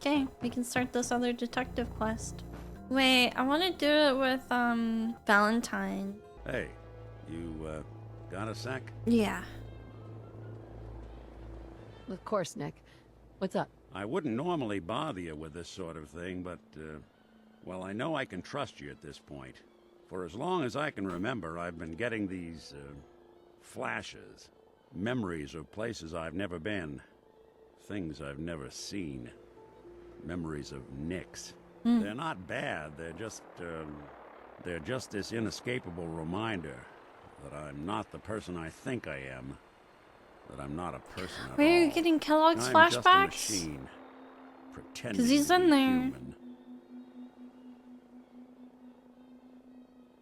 Okay, we can start this other detective quest. Wait, I want to do it with, Valentine. Hey, you, got a sec? Yeah. Of course, Nick. What's up? I wouldn't normally bother you with this sort of thing, but, well, I know I can trust you at this point. For as long as I can remember, I've been getting these, flashes. Memories of places I've never been. Things I've never seen. Memories of Nicks. They're not bad, they're just this inescapable reminder that I'm not the person I think I am. That I'm not a person at all. Where are you getting Kellogg's flashbacks? I'm just a machine, pretending 'Cause he's to be in there. human.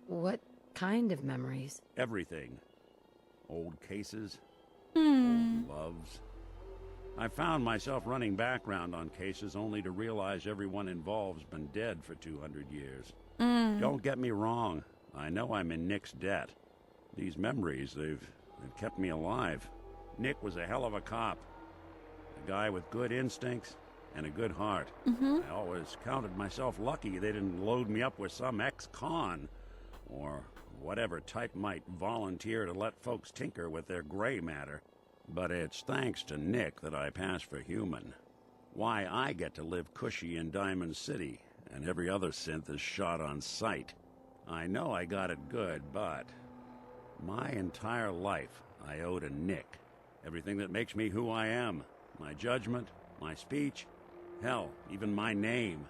What kind of memories? Everything. Old cases. Old loves. I found myself running background on cases only to realize everyone involved's been dead for 200 years. Don't get me wrong. I know I'm in Nick's debt. These memories, they've kept me alive. Nick was a hell of a cop. A guy with good instincts and a good heart. I always counted myself lucky they didn't load me up with some ex-con or whatever type might volunteer to let folks tinker with their gray matter. But it's thanks to Nick that I pass for human. Why I get to live cushy in Diamond City, and every other synth is shot on sight. I know I got it good, but my entire life I owe to Nick. Everything that makes me who I am. My judgment, my speech, hell, even my name.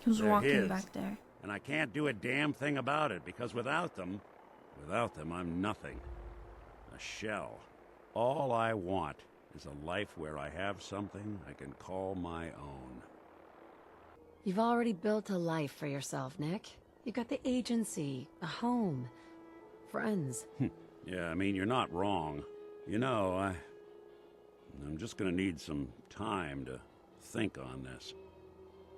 He was They're walking his. back there. And I can't do a damn thing about it, because without them, I'm nothing. A shell. All I want is a life where I have something I can call my own. You've already built a life for yourself, Nick. You've got the agency, a home, friends. Yeah, I mean, you're not wrong. You know, I'm just gonna need some time to think on this.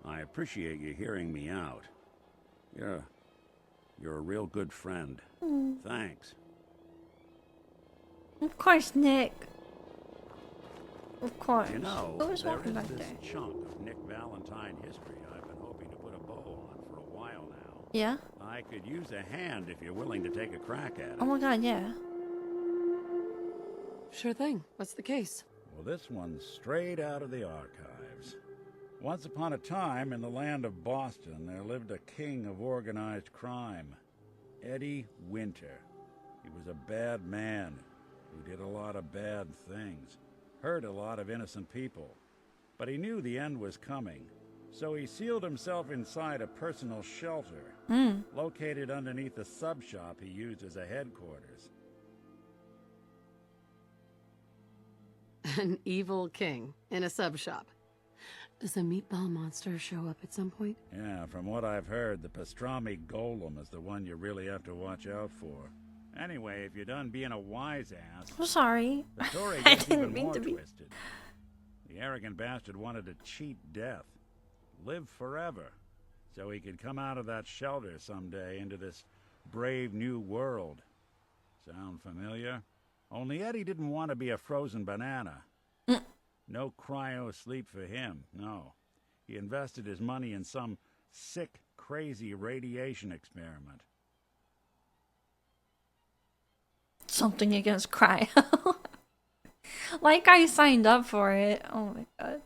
I appreciate you hearing me out. You're a real good friend. Thanks. Of course, Nick. Of course. You know, Who was there walking is back this there? chunk of Nick Valentine history I've been hoping to put a bow on for a while now. Yeah? I could use a hand if you're willing to take a crack at it. Oh my god, yeah. Sure thing. What's the case? Well, this one's straight out of the archives. Once upon a time, in the land of Boston, there lived a king of organized crime, Eddie Winter. He was a bad man who did a lot of bad things, hurt a lot of innocent people. But he knew the end was coming, so he sealed himself inside a personal shelter, located underneath a sub-shop he used as a headquarters. An evil king in a sub shop. Does the meatball monster show up at some point? Yeah, from what I've heard, the pastrami golem is the one you really have to watch out for. Anyway, if you're done being a wise ass, I'm sorry. the story I gets didn't even mean more to be. twisted. The arrogant bastard wanted to cheat death, live forever, so he could come out of that shelter someday into this brave new world. Sound familiar? Only Eddie didn't want to be a frozen banana. No cryo sleep for him, no. He invested his money in some sick, crazy radiation experiment. Something against cryo. Like I signed up for it. Oh my god.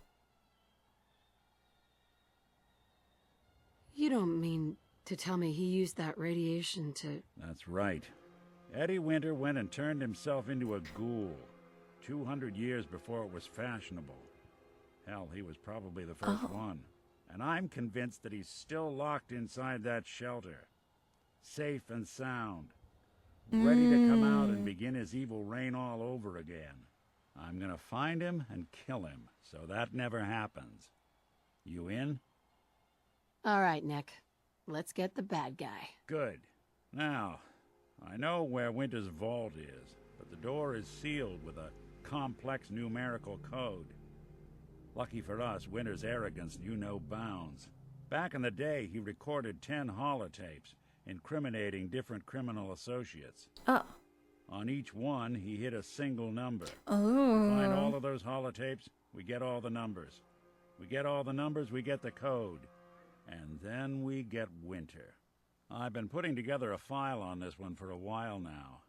You don't mean to tell me he used that radiation to... That's right. Eddie Winter went and turned himself into a ghoul, 200 years before it was fashionable. Hell, he was probably the first one. And I'm convinced that he's still locked inside that shelter. Safe and sound. Ready to come out and begin his evil reign all over again. I'm gonna find him and kill him, so that never happens. You in? All right, Nick. Let's get the bad guy. Good. Now, I know where Winter's vault is, but the door is sealed with a complex numerical code. Lucky for us, Winter's arrogance knew no bounds. Back in the day, he recorded 10 holotapes, incriminating different criminal associates. Oh. On each one, he hit a single number. Oh. We find all of those holotapes, we get all the numbers. We get all the numbers, we get the code. And then we get winter. I've been putting together a file on this one for a while now.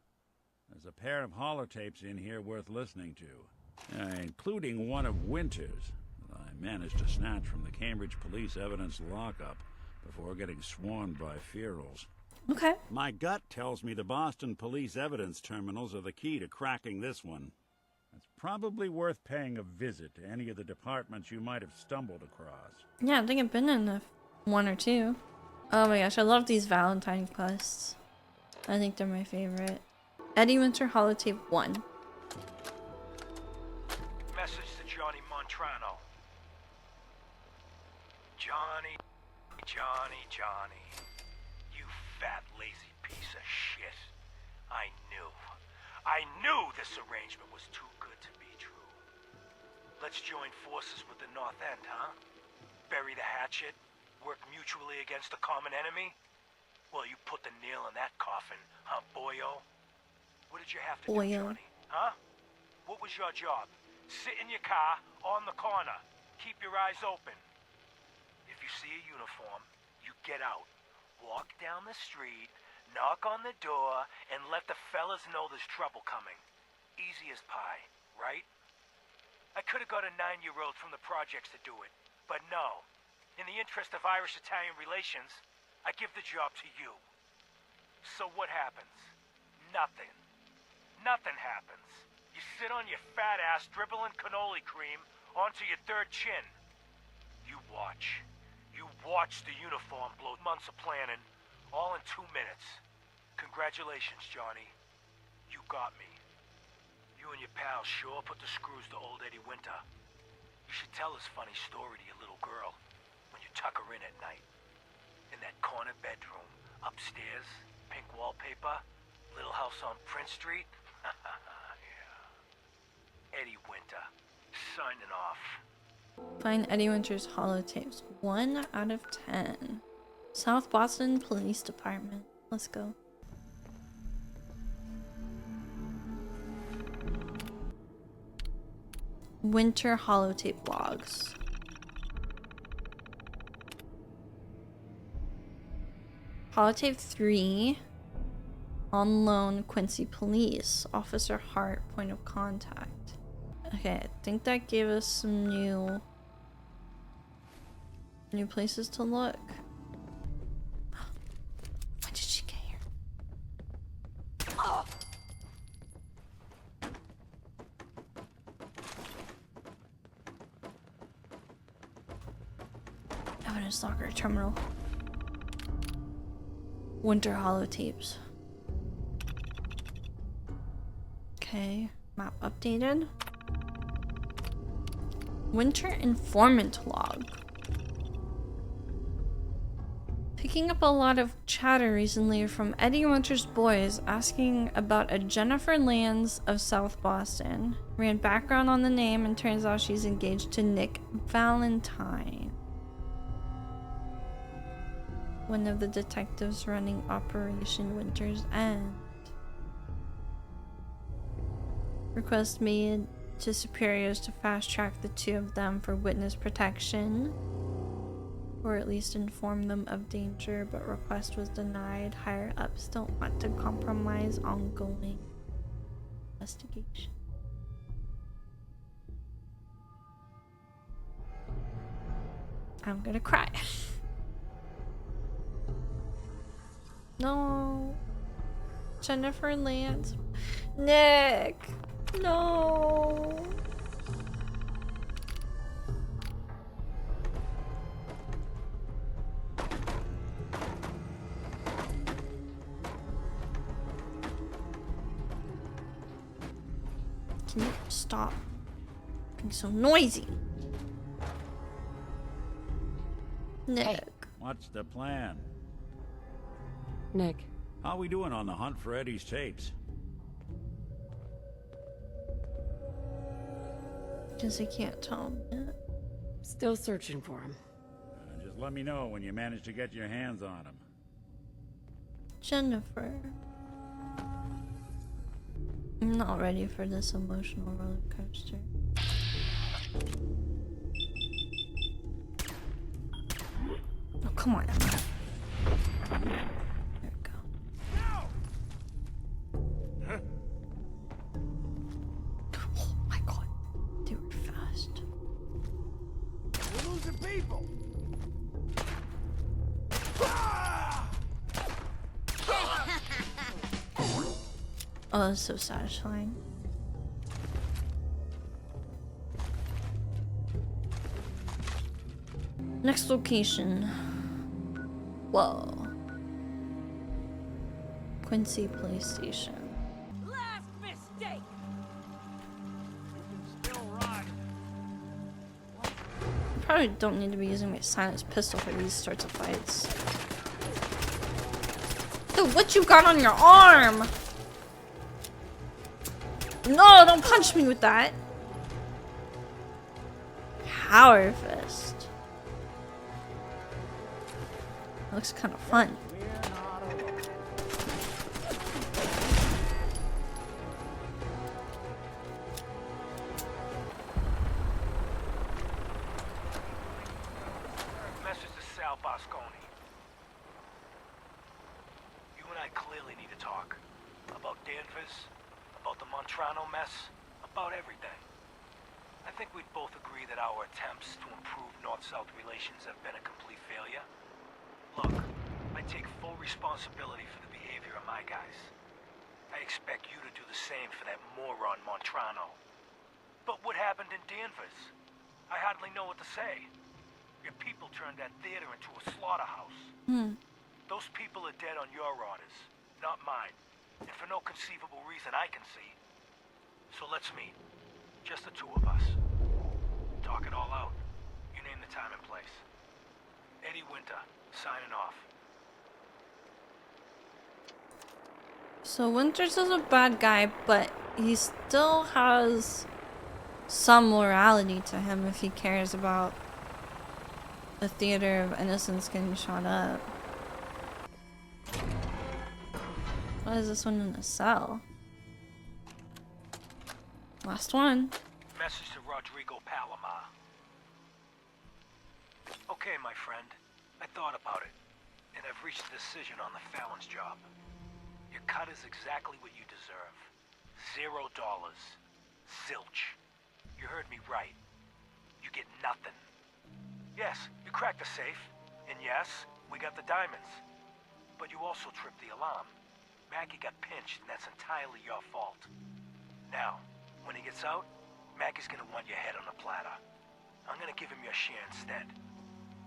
There's a pair of holotapes in here worth listening to, including one of Winter's that I managed to snatch from the Cambridge Police Evidence lockup before getting swarmed by ferals. Okay. My gut tells me the Boston Police Evidence terminals are the key to cracking this one. It's probably worth paying a visit to any of the departments you might have stumbled across. Yeah, I think I've been in one or two. Oh my gosh, I love these Valentine quests. I think they're my favorite. Eddie Winter Holotape 1. Message to Johnny Montrano. Johnny. You fat, lazy piece of shit. I knew this arrangement was too good to be true. Let's join forces with the North End, huh? Bury the hatchet, work mutually against the common enemy? Well, you put the nail in that coffin, huh, boyo? What did you have to do, Johnny? Huh? What was your job? Sit in your car, on the corner. Keep your eyes open. If you see a uniform, you get out. Walk down the street, knock on the door, and let the fellas know there's trouble coming. Easy as pie, right? I could have got a 9-year-old from the projects to do it, but no. In the interest of Irish-Italian relations, I give the job to you. So what happens? Nothing. Nothing happens. You sit on your fat ass dribbling cannoli cream onto your third chin. You watch. You watch the uniform blow months of planning, all in 2 minutes. Congratulations, Johnny. You got me. You and your pals sure put the screws to old Eddie Winter. You should tell this funny story to your little girl when you tuck her in at night. In that corner bedroom, upstairs, pink wallpaper, little house on Prince Street. Yeah. Eddie Winter, signing off. Find Eddie Winter's holotapes. 1 out of 10. South Boston Police Department. Let's go. Winter holotape logs. Holotape 3. On loan, Quincy Police. Officer Hart, point of contact. Okay, I think that gave us some new places to look. When did she get here? Oh. Evidence locker terminal. Winter holotapes. Okay, map updated. Winter informant log. Picking up a lot of chatter recently from Eddie Winter's boys asking about a Jennifer Lands of South Boston. Ran background on the name and turns out she's engaged to Nick Valentine, one of the detectives running Operation Winter's End. Request made to superiors to fast track the two of them for witness protection, or at least inform them of danger, but request was denied. Higher ups don't want to compromise ongoing investigation. I'm gonna cry. No. Jennifer Lance. Nick. No. Can you stop being so noisy? Nick. Hey. What's the plan? Nick. How we doing on the hunt for Eddie's tapes? Because I can't tell him yet. Still searching for him. Just let me know when you manage to get your hands on him. Jennifer. I'm not ready for this emotional roller coaster. come on. There we go. Oh my god. They were fast. We're losing people. Oh, that's so satisfying. Next location. Whoa. Quincy Police Station. Last mistake. Still right. I probably don't need to be using my silenced pistol for these sorts of fights. Dude, what you got on your arm? No, don't punch me with that. Power fist. Looks kind of fun. Message to Sal Bosconi. You and I clearly need to talk. About Danvers, about the Montrano mess, about everything. I think we'd both agree that our attempts to improve North-South relations have been a complete failure. Look, I take full responsibility for the behavior of my guys. I expect you to do the same for that moron Montrano. But what happened in Danvers? I hardly know what to say. Your people turned that theater into a slaughterhouse. Those people are dead on your orders, not mine. And for no conceivable reason I can see. So let's meet. Just the two of us. Talk it all out. You name the time and place. Eddie Winter, signing off. So Winters is a bad guy, but he still has some morality to him if he cares about the theater of innocence getting shot up. Why is this one in a cell? Last one. Message to Rodrigo Palomar. Okay, my friend. I thought about it, and I've reached a decision on the Fallon's job. Your cut is exactly what you deserve. $0. Zilch. You heard me right. You get nothing. Yes, you cracked the safe, and yes, we got the diamonds. But you also tripped the alarm. Maggie got pinched, and that's entirely your fault. Now, when he gets out, Maggie's gonna want your head on a platter. I'm gonna give him your share instead.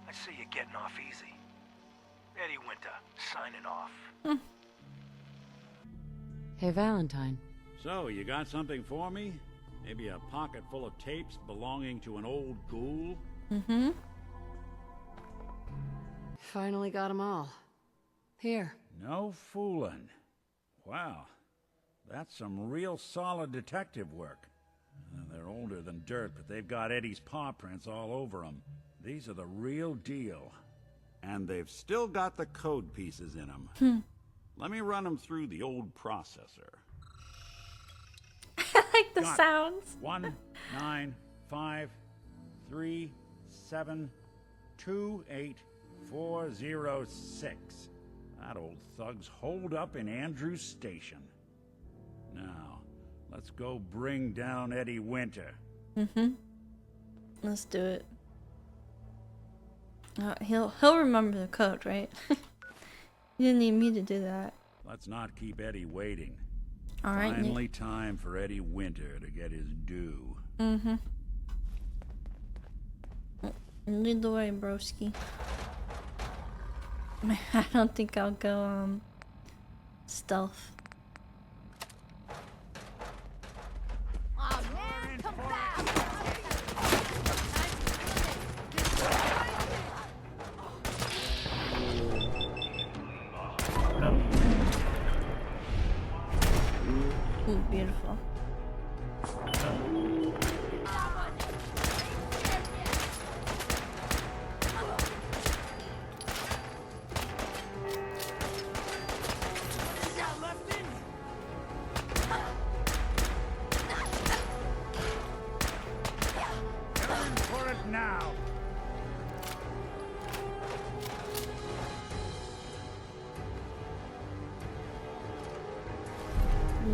I see you're getting off easy. Eddie Winter, signing off. Hey, Valentine. So, you got something for me? Maybe a pocket full of tapes belonging to an old ghoul? Mm-hmm. Finally got them all. Here. No fooling. Wow. That's some real solid detective work. They're older than dirt, but they've got Eddie's paw prints all over them. These are the real deal. And they've still got the code pieces in them. Let me run them through the old processor. I like the Got sounds. 1 9 5 3 7 2 8 4 0 6. That old thug's holed up in Andrews Station. Now, let's go bring down Eddie Winter. Let's do it. He'll remember the code, right? You didn't need me to do that. Let's not keep Eddie waiting. All right. Finally time for Eddie Winter to get his due. Lead the way, broski. I don't think I'll go stealth. Oh man, come back! Ooh, beautiful. Lefty!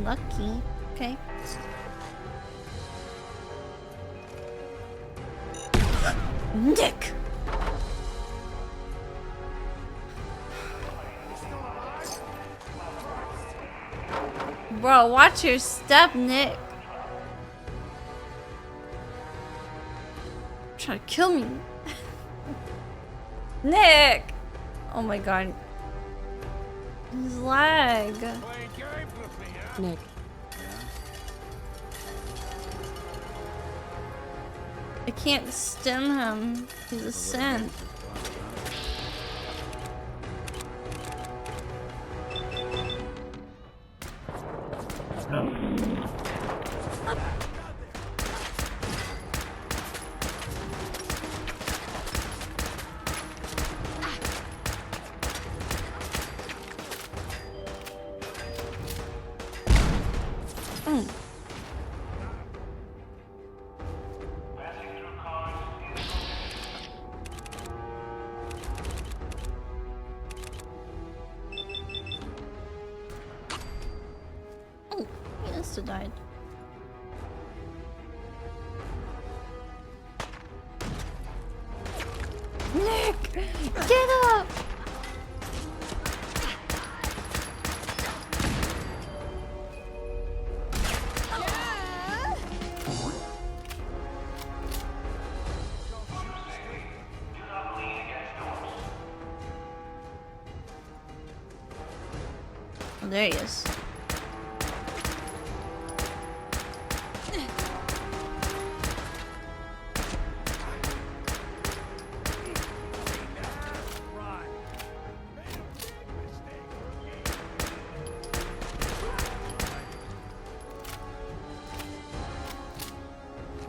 Lucky. Okay. Nick! Bro, watch your step, Nick. Trying to kill me. Nick! Oh my god. His leg. Nick. I can't stem him. He's a synth. Died. Nick, get up! Oh, there he is.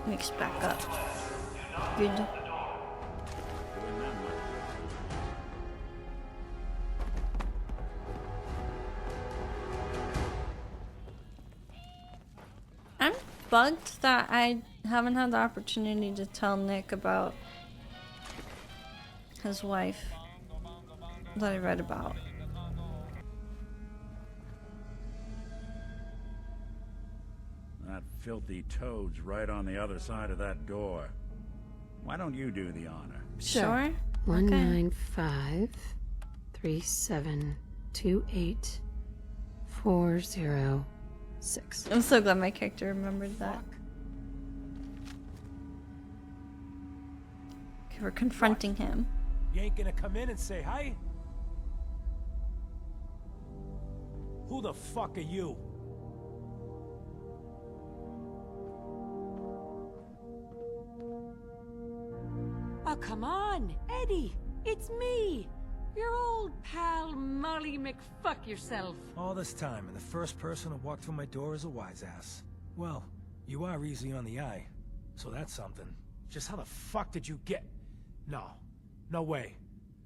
Mix back up. Good. I'm bugged that I haven't had the opportunity to tell Nick about his wife that I read about. That filthy toad's right on the other side of that door. Why don't you do the honor? Sure. 19537284006. I'm so glad my character remembered that. Okay, we're confronting him. You ain't gonna come in and say hi? Who the fuck are you? Oh, come on, Eddie. It's me. Your old pal, Molly McFuck-yourself. All this time, and the first person to walk through my door is a wise ass. Well, you are easy on the eye, so that's something. Just how the fuck did you get... No. No way.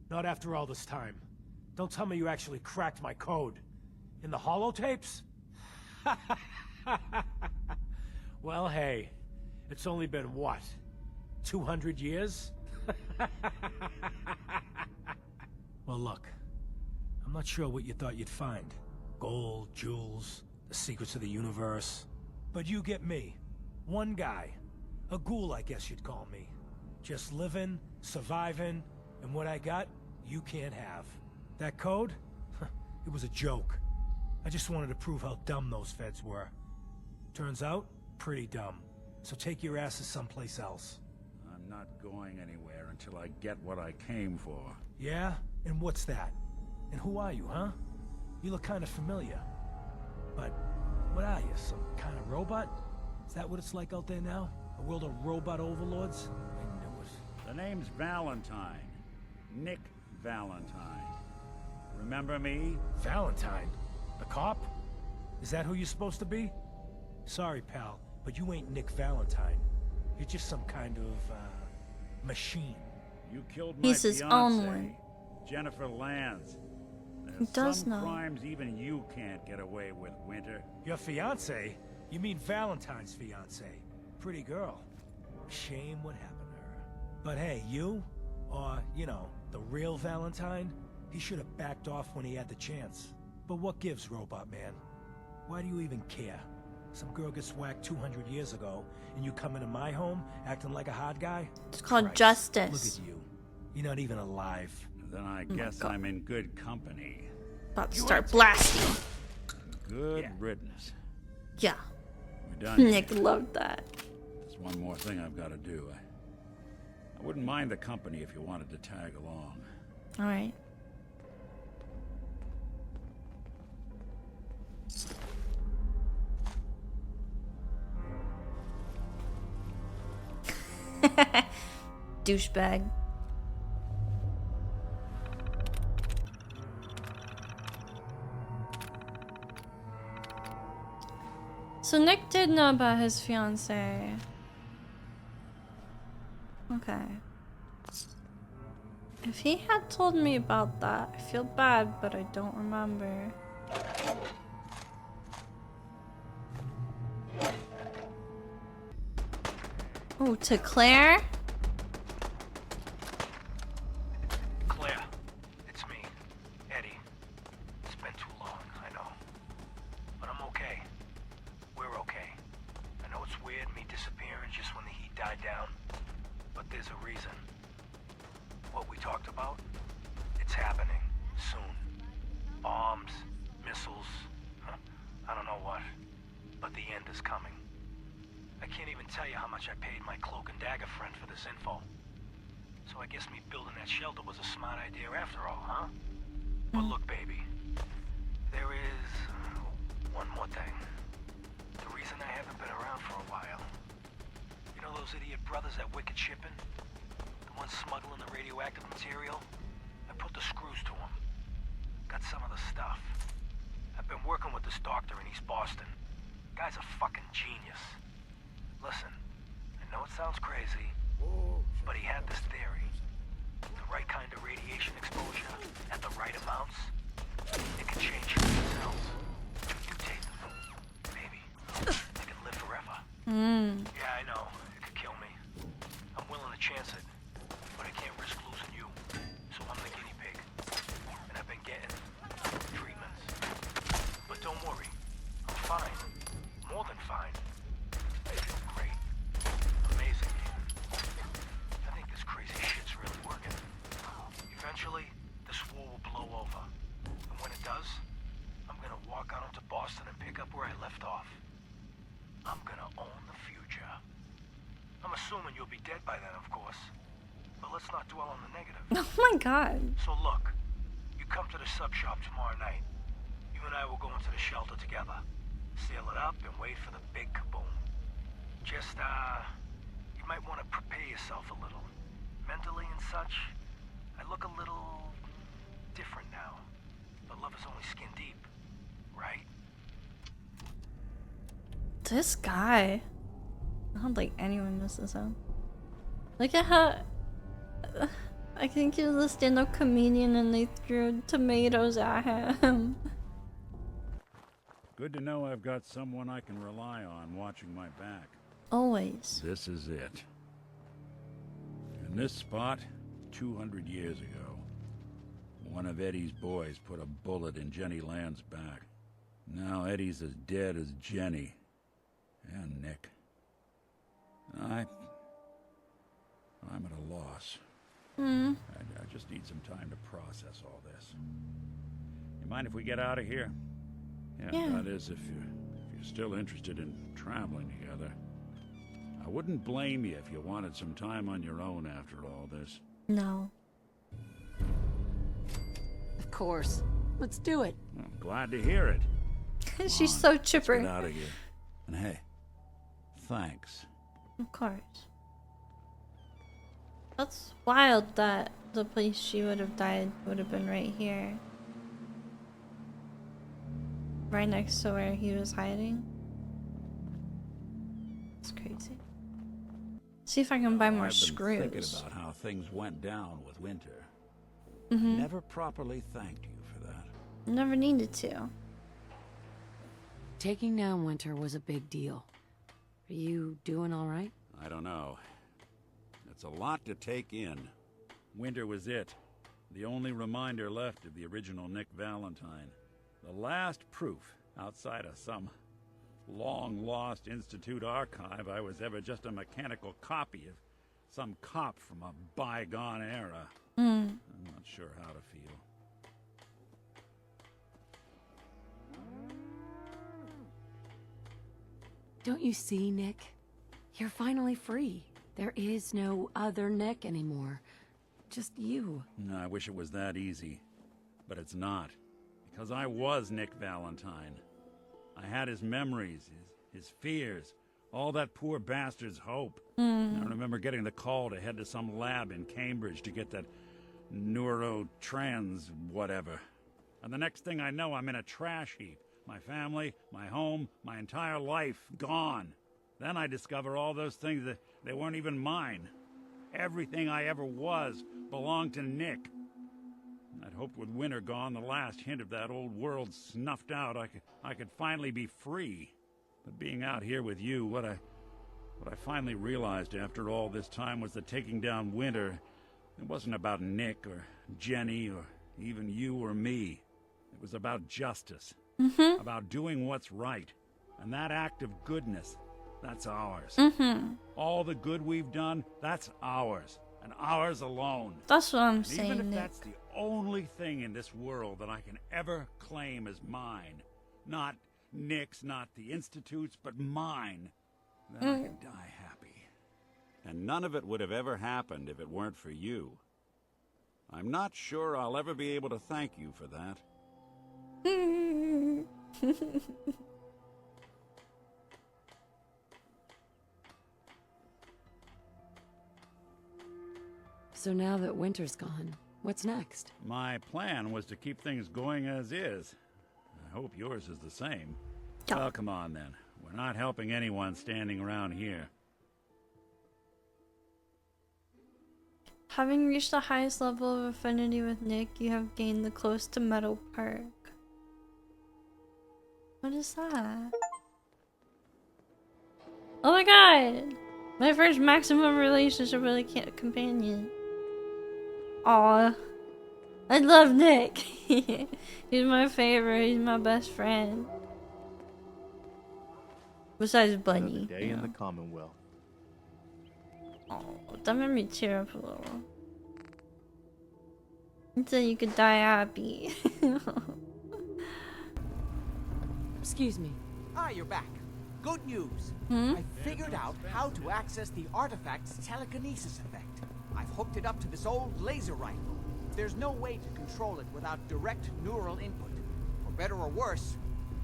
Not after all this time. Don't tell me you actually cracked my code. In the holotapes? Well, hey. It's only been, what? 200 years? Well, look. I'm not sure what you thought you'd find. Gold, jewels, the secrets of the universe. But you get me. One guy. A ghoul, I guess you'd call me. Just living, surviving, and what I got, you can't have. That code? It was a joke. I just wanted to prove how dumb those feds were. Turns out, pretty dumb. So take your asses someplace else. I'm not going anywhere until I get what I came for. Yeah? And what's that? And who are you, huh? You look kind of familiar. But what are you, some kind of robot? Is that what it's like out there now? A world of robot overlords? I knew it. The name's Valentine. Nick Valentine. Remember me? Valentine? The cop? Is that who you're supposed to be? Sorry, pal, but you ain't Nick Valentine. You're just some kind of, machine. You killed my He's his fiancée, own one. Jennifer Lands. He There's does some know. crimes even you can't get away with, Winter. Your fiancé? You mean Valentine's fiancé? Pretty girl. Shame what happened to her. But hey, you? Or, you know, the real Valentine? He should have backed off when he had the chance. But what gives, Robot Man? Why do you even care? Some girl gets whacked 200 years ago, and you come into my home acting like a hard guy? It's called Christ, justice. Look at you. You're not even alive. Then I guess I'm in good company. About to start blasting. Good riddance. Yeah. We're done. Nick loved that. There's one more thing I've got to do. I wouldn't mind the company if you wanted to tag along. All right. Douchebag. So Nick did know about his fiancée. Okay. If he had told me about that, I feel bad, but I don't remember. Oh, to Claire? Claire, it's me, Eddie. It's been too long, I know. But I'm okay. We're okay. I know it's weird, me disappearing just when the heat died down. But there's a reason. What we talked about? It's happening. Soon. Bombs, missiles, I don't know what. But the end is coming. I can't even tell you how much I paid my cloak and dagger friend for this info. So I guess me building that shelter was a smart idea after all, huh? But look, baby. There is one more thing. The reason I haven't been around for a while. You know those idiot brothers at Wicked Shipping? The ones smuggling the radioactive material? I put the screws to them. Got some of the stuff. I've been working with this doctor in East Boston. Guy's a fucking genius. Listen, I know it sounds crazy, but he had this theory. The right kind of radiation exposure at the right amounts, it can change human cells. Mutate them. Maybe. They can live forever. Yeah, I know. It could kill me. I'm willing to chance it, but I can't risk losing you. So I'm the guinea pig. And I've been getting treatments. But don't worry. I'm fine. More than fine. I feel great. Amazing, even. I think this crazy shit's really working. Eventually, this war will blow over. And when it does, I'm gonna walk out into Boston and pick up where I left off. I'm gonna own the future. I'm assuming you'll be dead by then, of course. But let's not dwell on the negative. Oh my god. So look, you come to the sub shop tomorrow night. You and I will go into the shelter together. Seal it up and wait for the big kaboom. Just, you might want to prepare yourself a little. Mentally and such, I look a little different now. But love is only skin deep, right? This guy. I don't think anyone misses him. Look at how... I think he was a stand-up comedian and they threw tomatoes at him. Good to know I've got someone I can rely on watching my back. Always. This is it. In this spot, 200 years ago, one of Eddie's boys put a bullet in Jenny Land's back. Now Eddie's as dead as Jenny. And Nick. I'm at a loss. I just need some time to process all this. You mind if we get out of here? Yeah. That is, if you're still interested in traveling together. I wouldn't blame you if you wanted some time on your own after all this. No. Of course. Let's do it. I'm glad to hear it. She's so chipper. Let's get out of here. And hey, thanks. Of course. That's wild that the place she would have died would have been right here. Right next to where he was hiding. It's crazy. See if I can buy more I've been screws. thinking about how things went down with Winter. Never properly thanked you for that. Never needed to. Taking down Winter was a big deal. Are you doing all right? I don't know. It's a lot to take in. Winter was it. The only reminder left of the original Nick Valentine. The last proof Outside of some long-lost Institute archive, I was ever just a mechanical copy of some cop from a bygone era. I'm not sure how to feel. Don't you see, Nick? You're finally free. There is no other Nick anymore. Just you. I wish it was that easy. But it's not. Because I was Nick Valentine. I had his memories, his fears, all that poor bastard's hope. I remember getting the call to head to some lab in Cambridge to get that neurotrans whatever. And the next thing I know, I'm in a trash heap. My family, my home, my entire life gone. Then I discover all those things that they weren't even mine. Everything I ever was belonged to Nick. I'd hoped with winter gone, the last hint of that old world snuffed out, I could finally be free. But being out here with you, what I finally realized after all this time was that taking down winter, it wasn't about Nick or Jenny or even you or me. It was about justice. About doing what's right. And that act of goodness, that's ours. All the good we've done, that's ours. And ours alone. That's what I'm And saying, even if Nick. that's the only thing in this world that I can ever claim as mine, not Nick's, not the Institute's, but mine, then I can die happy. And none of it would have ever happened if it weren't for you. I'm not sure I'll ever be able to thank you for that. So now that winter's gone, what's next? My plan was to keep things going as is. I hope yours is the same. Yeah. Well, come on then. We're not helping anyone standing around here. Having reached the highest level of affinity with Nick, you have gained the close to Meadow Park. What is that? Oh my god! My first maximum relationship with a companion. Aw. I love Nick. He's my favorite. He's my best friend. Besides Bunny. Day in the Commonwealth. Oh, that made me tear up a little. Until you could die happy. Excuse me. Ah, you're back. Good news. I figured out how to access the artifact's telekinesis effect. I've hooked it up to this old laser rifle. There's no way to control it without direct neural input. For better or worse,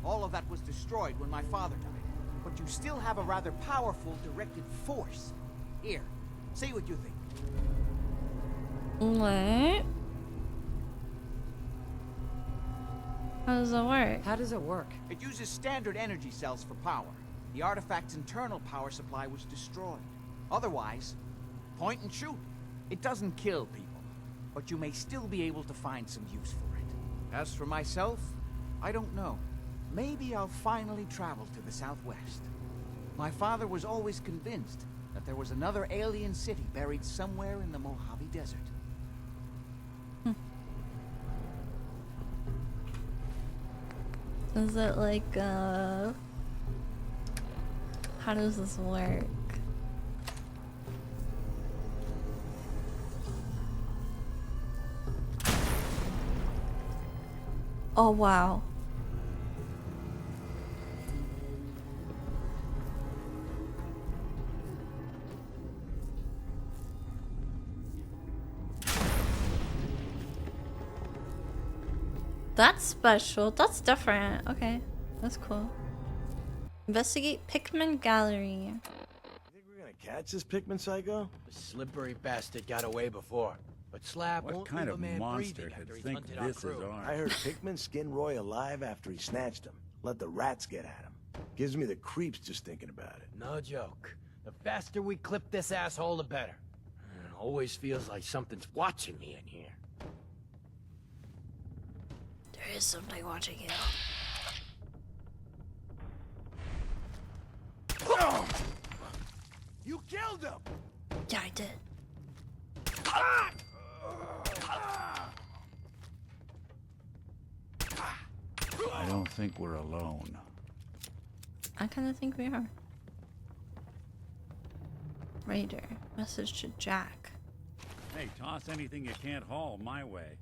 all of that was destroyed when my father died. But you still have a rather powerful directed force. Here, say what you think. What? How does that work? How does it work? It uses standard energy cells for power. The artifact's internal power supply was destroyed. Otherwise, point and shoot. It doesn't kill people, but you may still be able to find some use for it. As for myself, I don't know. Maybe I'll finally travel to the Southwest. My father was always convinced that there was another alien city buried somewhere in the Mojave Desert. Is it like, how does this work? Oh, wow. That's special. That's different. Okay. That's cool. Investigate Pickman Gallery. You think we're gonna catch this Pickman psycho? The slippery bastard got away before. But Slab What won't kind leave of a man monster breathing could after he's think hunted our this is crew. I ours? heard Pickman skinned Roy alive after he snatched him. Let the rats get at him. Gives me the creeps just thinking about it. No joke. The faster we clip this asshole, the better. It always feels like something's watching me in here. There is something watching you. You killed him! Yeah, I did. I don't don't think we're alone. I kind of think we are. Raider. Message to Jack. Hey, toss anything you can't haul my way.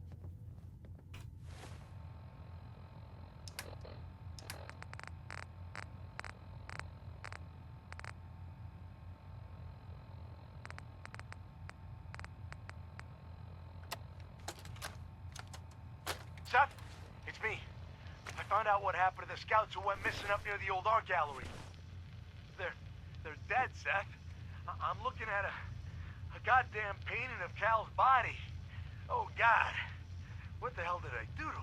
Seth, it's me. I found out what happened to the scouts who went missing up near the old art gallery. They're dead, Seth. I'm looking at a goddamn painting of Cal's body. Oh, God. What the hell did I do to him?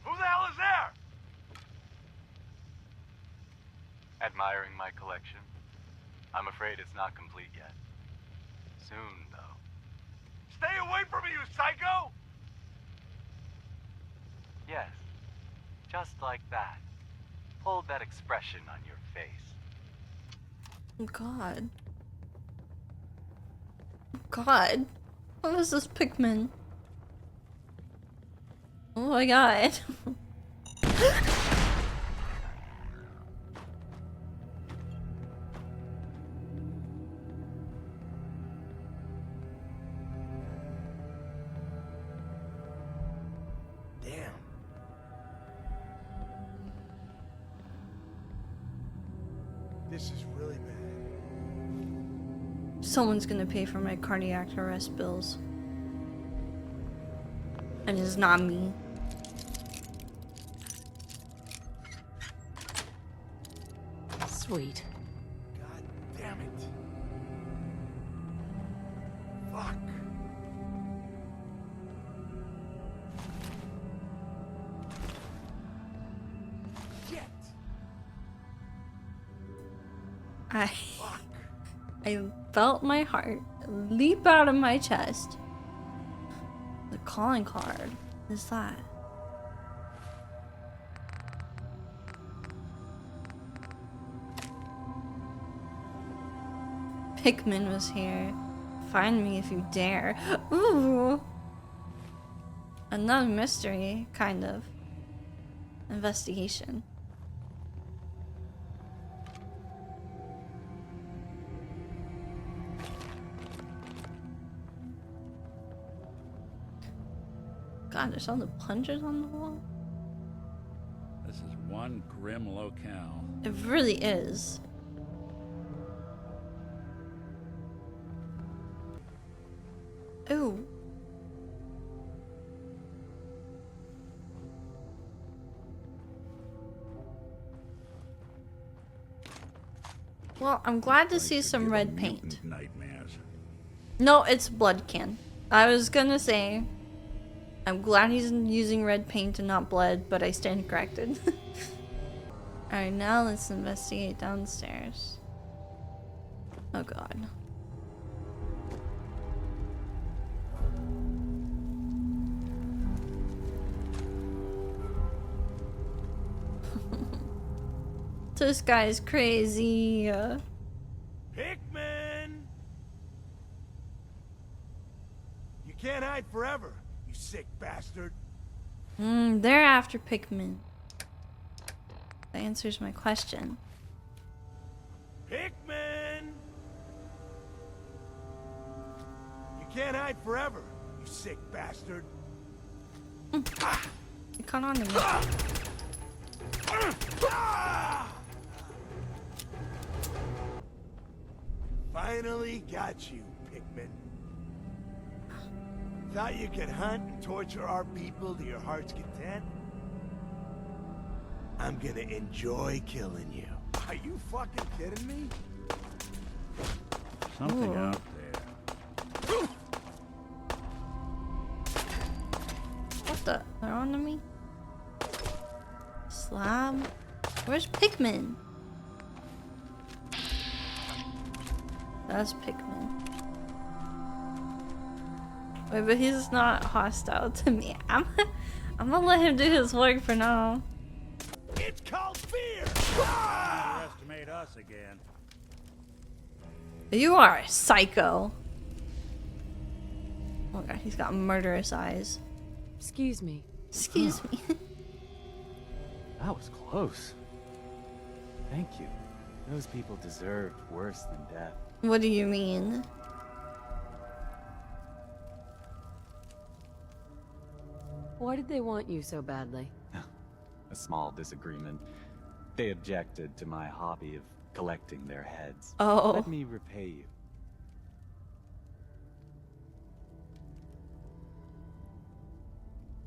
Who the hell is there? Admiring my collection? I'm afraid it's not complete yet. Soon, though. Stay away from me, you psycho! Yes. Just like that. Hold that expression on your face. God. God. What was this Pickman? Oh my god. Damn. This is really bad. Someone's gonna pay for my cardiac arrest bills. And it's not me. Sweet. God damn it. Fuck. Shit. I felt my heart leap out of my chest. The calling card is that. Pickman was here. Find me if you dare. Ooh. Another mystery, kind of. Investigation. God, there's all the plungers on the wall. This is one grim locale. It really is. Ooh. Well, I'm glad to see some red paint. Nightmares. No, it's blood can. I was gonna say, I'm glad he's using red paint and not blood, but I stand corrected. Alright, now let's investigate downstairs. Oh god. This guy's crazy. Pickman! You can't hide forever, you sick bastard. They're after Pickman. That answers my question. Pickman! You can't hide forever, you sick bastard. You caught on to me. Finally got you, Pickman. Thought you could hunt and torture our people to your heart's content? I'm gonna enjoy killing you. Are you fucking kidding me? Something Ooh. out there. What the? They're on to me? Slab? Where's Pickman? That's Pickman. Wait, but he's not hostile to me. I'm gonna let him do his work for now. It's called fear! Underestimate us again. You are a psycho. Oh god, he's got murderous eyes. Excuse me. Excuse me. That was close. Thank you. Those people deserved worse than death. What do you mean? Why did they want you so badly? A small disagreement. They objected to my hobby of collecting their heads. Oh. Let me repay you.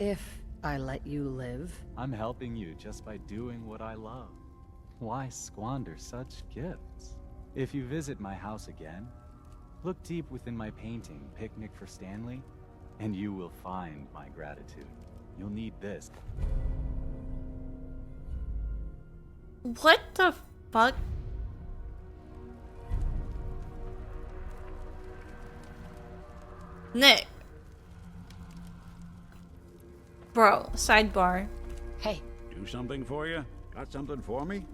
If I let you live. I'm helping you just by doing what I love. Why squander such gifts? If you visit my house again, look deep within my painting, Picnic for Stanley, and you will find my gratitude. You'll need this. What the fuck? Nick. Bro, sidebar. Hey, Do something for you? Got something for me?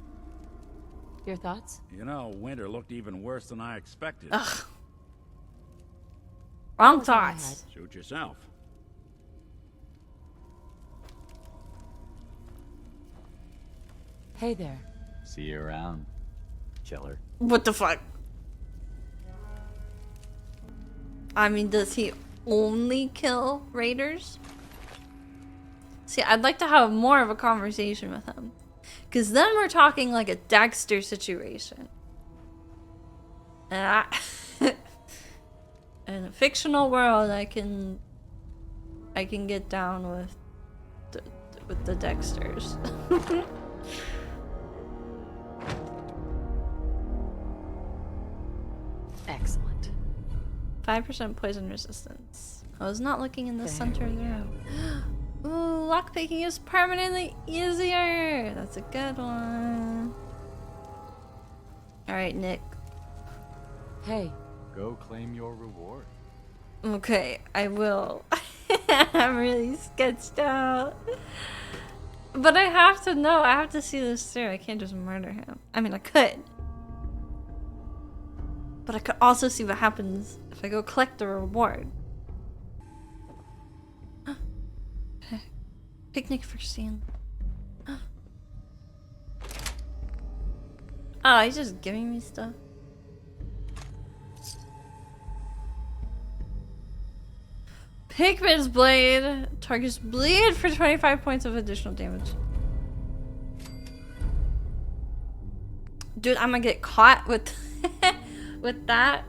your thoughts? You know, winter looked even worse than I expected. Ugh. Wrong thoughts. Suit yourself. Hey there. See you around, killer. What the fuck? I mean, does he only kill raiders? See, I'd like to have more of a conversation with him. Because then we're talking like a Dexter situation. And in a fictional world, I can get down with the Dexters. Excellent. 5% poison resistance. I was not looking in the center of the room. Ooh, lockpicking is permanently easier. That's a good one. Alright, Nick. Hey. Go claim your reward. Okay, I will. I'm really sketched out. But I have to know. I have to see this through. I can't just murder him. I mean, I could. But I could also see what happens if I go collect the reward. Picnic for Stanley. Oh, he's just giving me stuff. Pickman's blade. Targets bleed for 25 points of additional damage. Dude, I'm gonna get caught with with that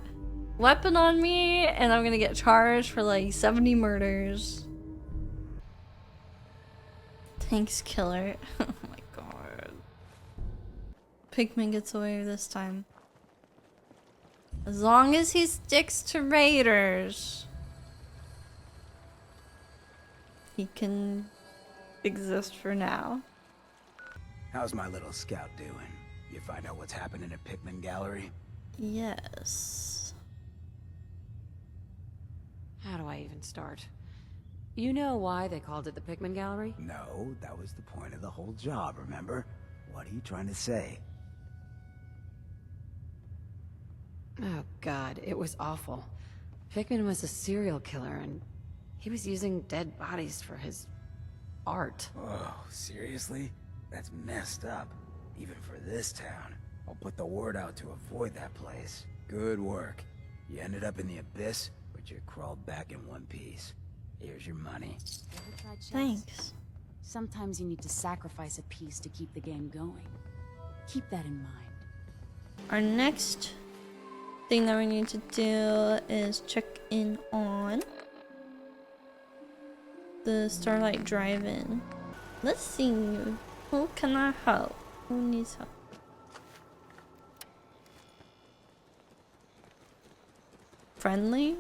weapon on me, and I'm gonna get charged for like 70 murders. Thanks, killer. Oh my god. Pickman gets away this time. As long as he sticks to raiders, he can exist for now. How's my little scout doing? You find out what's happening at Pickman Gallery? Yes. How do I even start? You know why they called it the Pickman Gallery? No, that was the point of the whole job, remember? What are you trying to say? Oh god, it was awful. Pickman was a serial killer and he was using dead bodies for his art. Oh, seriously? That's messed up. Even for this town. I'll put the word out to avoid that place. Good work. You ended up in the abyss, but you crawled back in one piece. Here's your money. Ever tried chess? Thanks. Sometimes you need to sacrifice a piece to keep the game going. Keep that in mind. Our next thing that we need to do is check in on the Starlight Drive-In. Let's see. Who can I help? Who needs help? Friendly?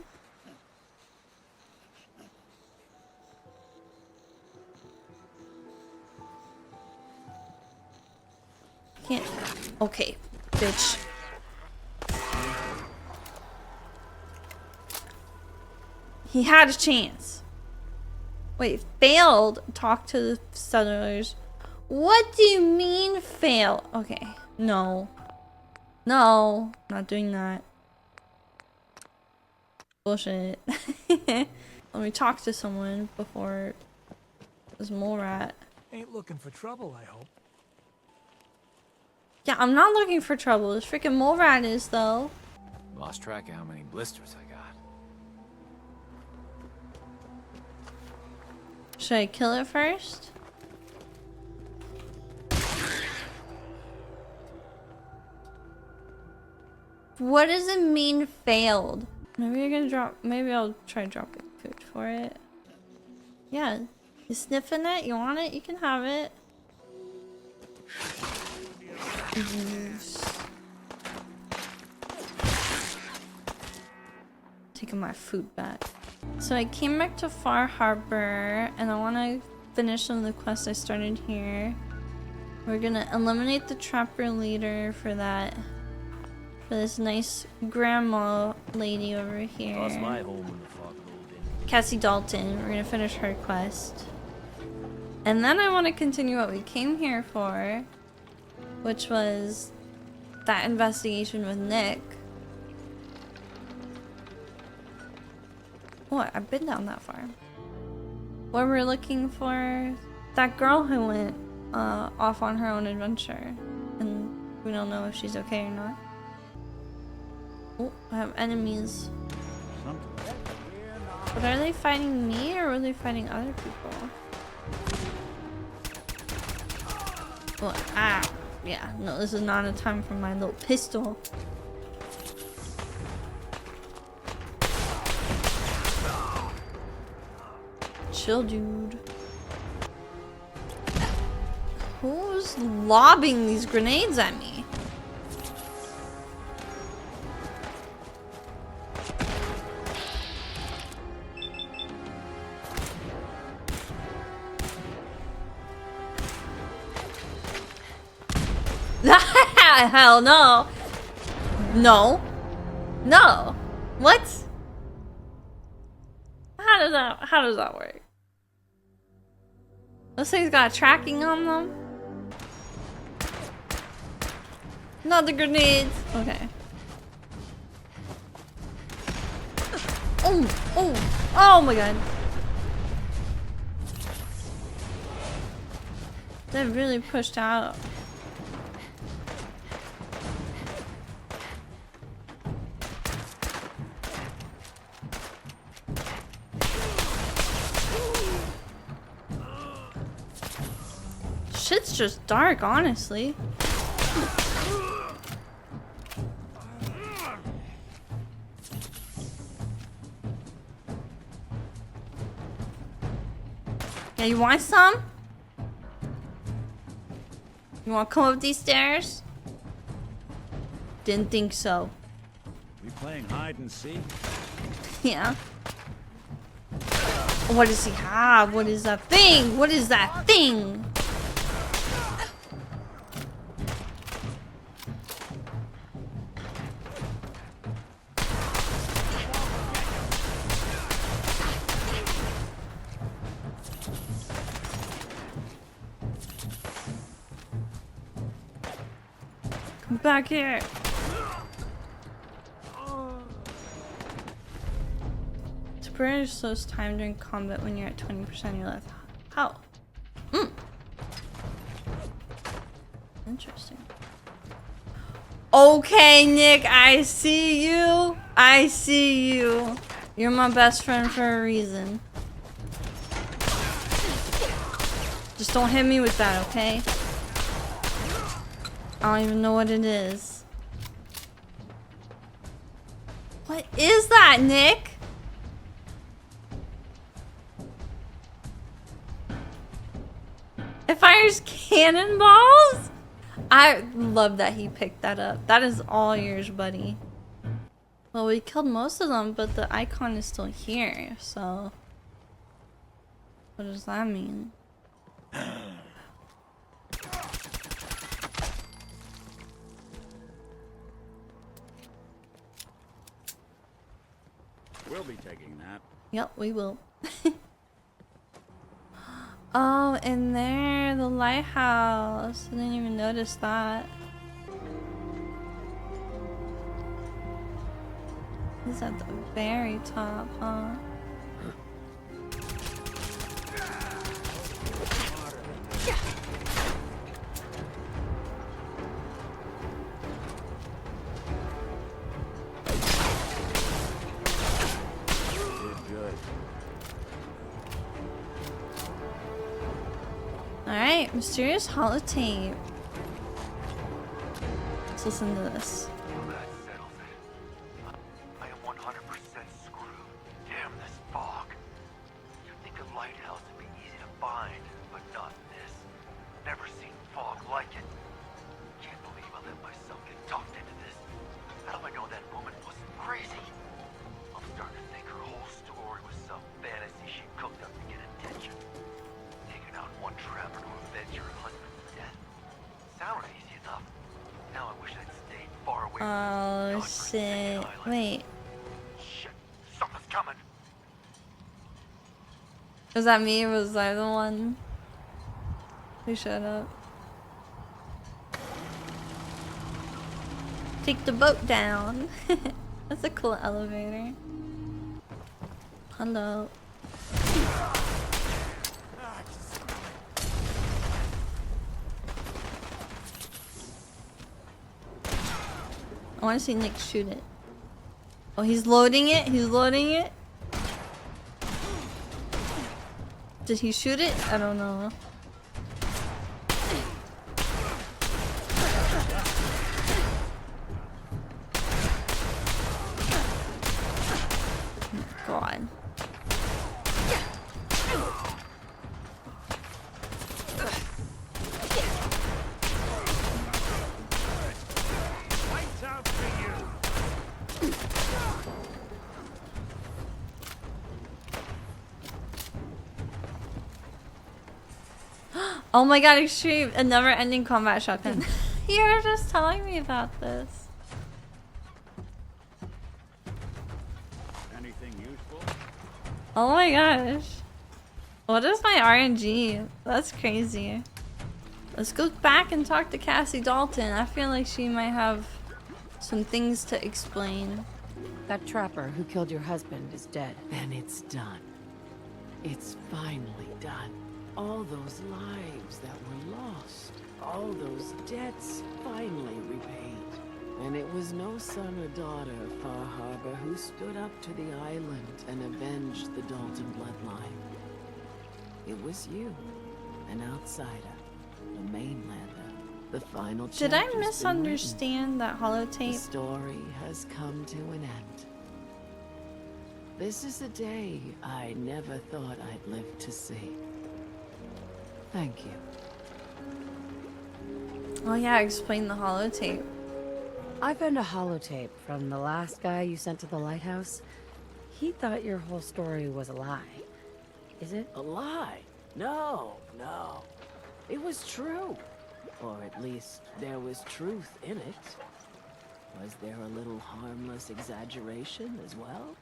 Can't. Okay, bitch. He had a chance. Wait, failed. Talk to the settlers. What do you mean fail? Okay, no. No, not doing that. Bullshit. Let me talk to someone before this mole rat. Ain't looking for trouble, I hope. Yeah, I'm not looking for trouble. This freaking mole rat is, though. Lost track of how many blisters I got. Should I kill it first? What does it mean failed? Maybe you're gonna drop, maybe I'll try dropping food for it. Yeah, you sniffing it? You want it? You can have it. Taking my food back. So I came back to Far Harbor and I want to finish some of the quests I started here. We're gonna eliminate the trapper leader for that. For this nice grandma lady over here. Lost my home in the fog rolled in. Cassie Dalton. We're gonna finish her quest. And then I want to continue what we came here for, which was that investigation with Nick. What? I've been down that far. Where we're looking for that girl who went off on her own adventure. And we don't know if she's okay or not. Oh, I have enemies. But are they fighting me or are they fighting other people? Well, ah, yeah, no, this is not a time for my little pistol. Chill, dude. Who's lobbing these grenades at me? Hell no. No. No. What? How does that work? Those things got tracking on them? Not the grenades. Okay. Oh, oh, oh my god. That really pushed out. Shit's just dark, honestly. Yeah, you want some? You want to come up these stairs? Didn't think so. We playing hide and seek? Yeah. What does he have? What is that thing? What is that thing? Come back here. British slows time during combat when you're at 20% of your life. How? Interesting. Okay, Nick, I see you. I see you. You're my best friend for a reason. Just don't hit me with that, okay? I don't even know what it is. What is that, Nick? It fires cannonballs? I love that he picked that up. That is all yours, buddy. Well, we killed most of them, but the icon is still here, so... What does that mean? We'll be taking that. Yep, we will. Oh, in there, the lighthouse. I didn't even notice that. He's at the very top, huh? Alright, mysterious holotape. Let's listen to this. That settles it. I am 100% screwed. Damn this fog. You'd think a lighthouse would be easy to find, but not this. Never seen fog like it. Can't believe I let myself get talked into this. How do I know that woman wasn't crazy? I'm starting to think her whole story was some fantasy she cooked up to get attention. Taking out one trapper to avenge her husband's death. Sounded easy enough. Now I wish I'd stayed far away from Oh this shit. godforsaken island. Wait. Shit, something's coming. Was that me or was I the one who showed up? Take the boat down. That's a cool elevator. Hello. I want to see Nick shoot it. Oh, he's loading it? He's loading it? Did he shoot it? I don't know. God. Oh my god, extreme! A never-ending combat shotgun. You were just telling me about this. Anything useful? Oh my gosh. What is my RNG? That's crazy. Let's go back and talk to Cassie Dalton. I feel like she might have some things to explain. That trapper who killed your husband is dead. And it's done. It's finally done. All those lives that were lost, all those debts finally repaid. And it was no son or daughter of Far Harbor who stood up to the island and avenged the Dalton bloodline. It was you, an outsider, a mainlander. The final chapter's Did I been misunderstand that written. holotape? The story has come to an end. This is a day I never thought I'd live to see. Thank you. Oh yeah, explain the holotape. I found a holotape from the last guy you sent to the lighthouse. He thought your whole story was a lie. Is it? A lie? No, no. It was true. Or at least there was truth in it. Was there a little harmless exaggeration as well?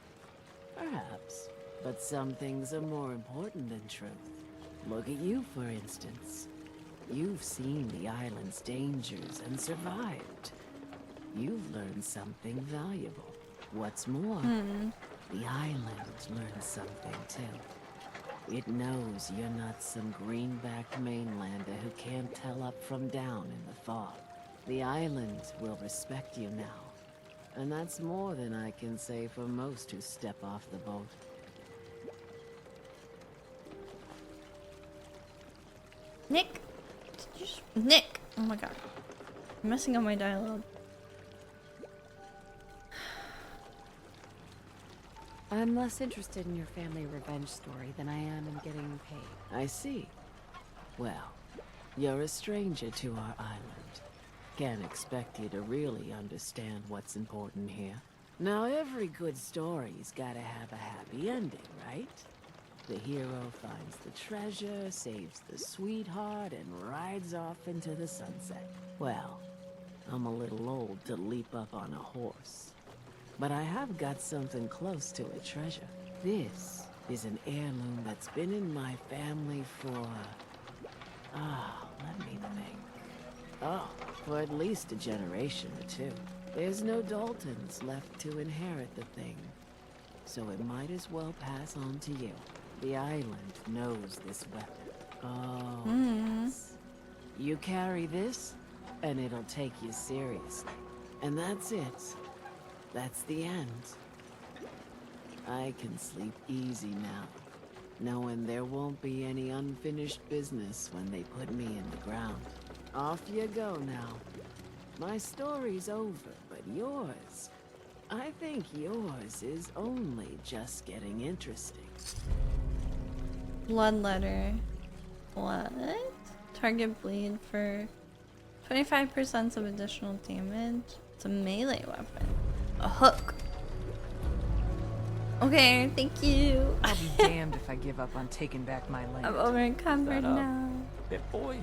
Perhaps. But some things are more important than truth. Look at you, for instance. You've seen the island's dangers and survived. You've learned something valuable. What's more, the island learned something too. It knows you're not some greenback mainlander who can't tell up from down in the fog. The island will respect you now. And that's more than I can say for most who step off the boat. Nick? Nick! Oh my god. I'm messing up my dialogue. I'm less interested in your family revenge story than I am in getting paid. I see. Well, you're a stranger to our island. Can't expect you to really understand what's important here. Now, every good story's gotta have a happy ending, right? The hero finds the treasure, saves the sweetheart, and rides off into the sunset. Well, I'm a little old to leap up on a horse. But I have got something close to a treasure. This is an heirloom that's been in my family for... let me think. Oh, for at least a generation or two. There's no Daltons left to inherit the thing, so it might as well pass on to you. The island knows this weapon. Oh, yes. You carry this, and it'll take you seriously. And that's it. That's the end. I can sleep easy now, knowing there won't be any unfinished business when they put me in the ground. Off you go now. My story's over, but yours... I think yours is only just getting interesting. Blood letter. What? Target bleed for 25% of additional damage. It's a melee weapon. A hook. Okay, thank you. I'll be damned if I give up on taking back my land. I'm over encumbered now. Bit boy.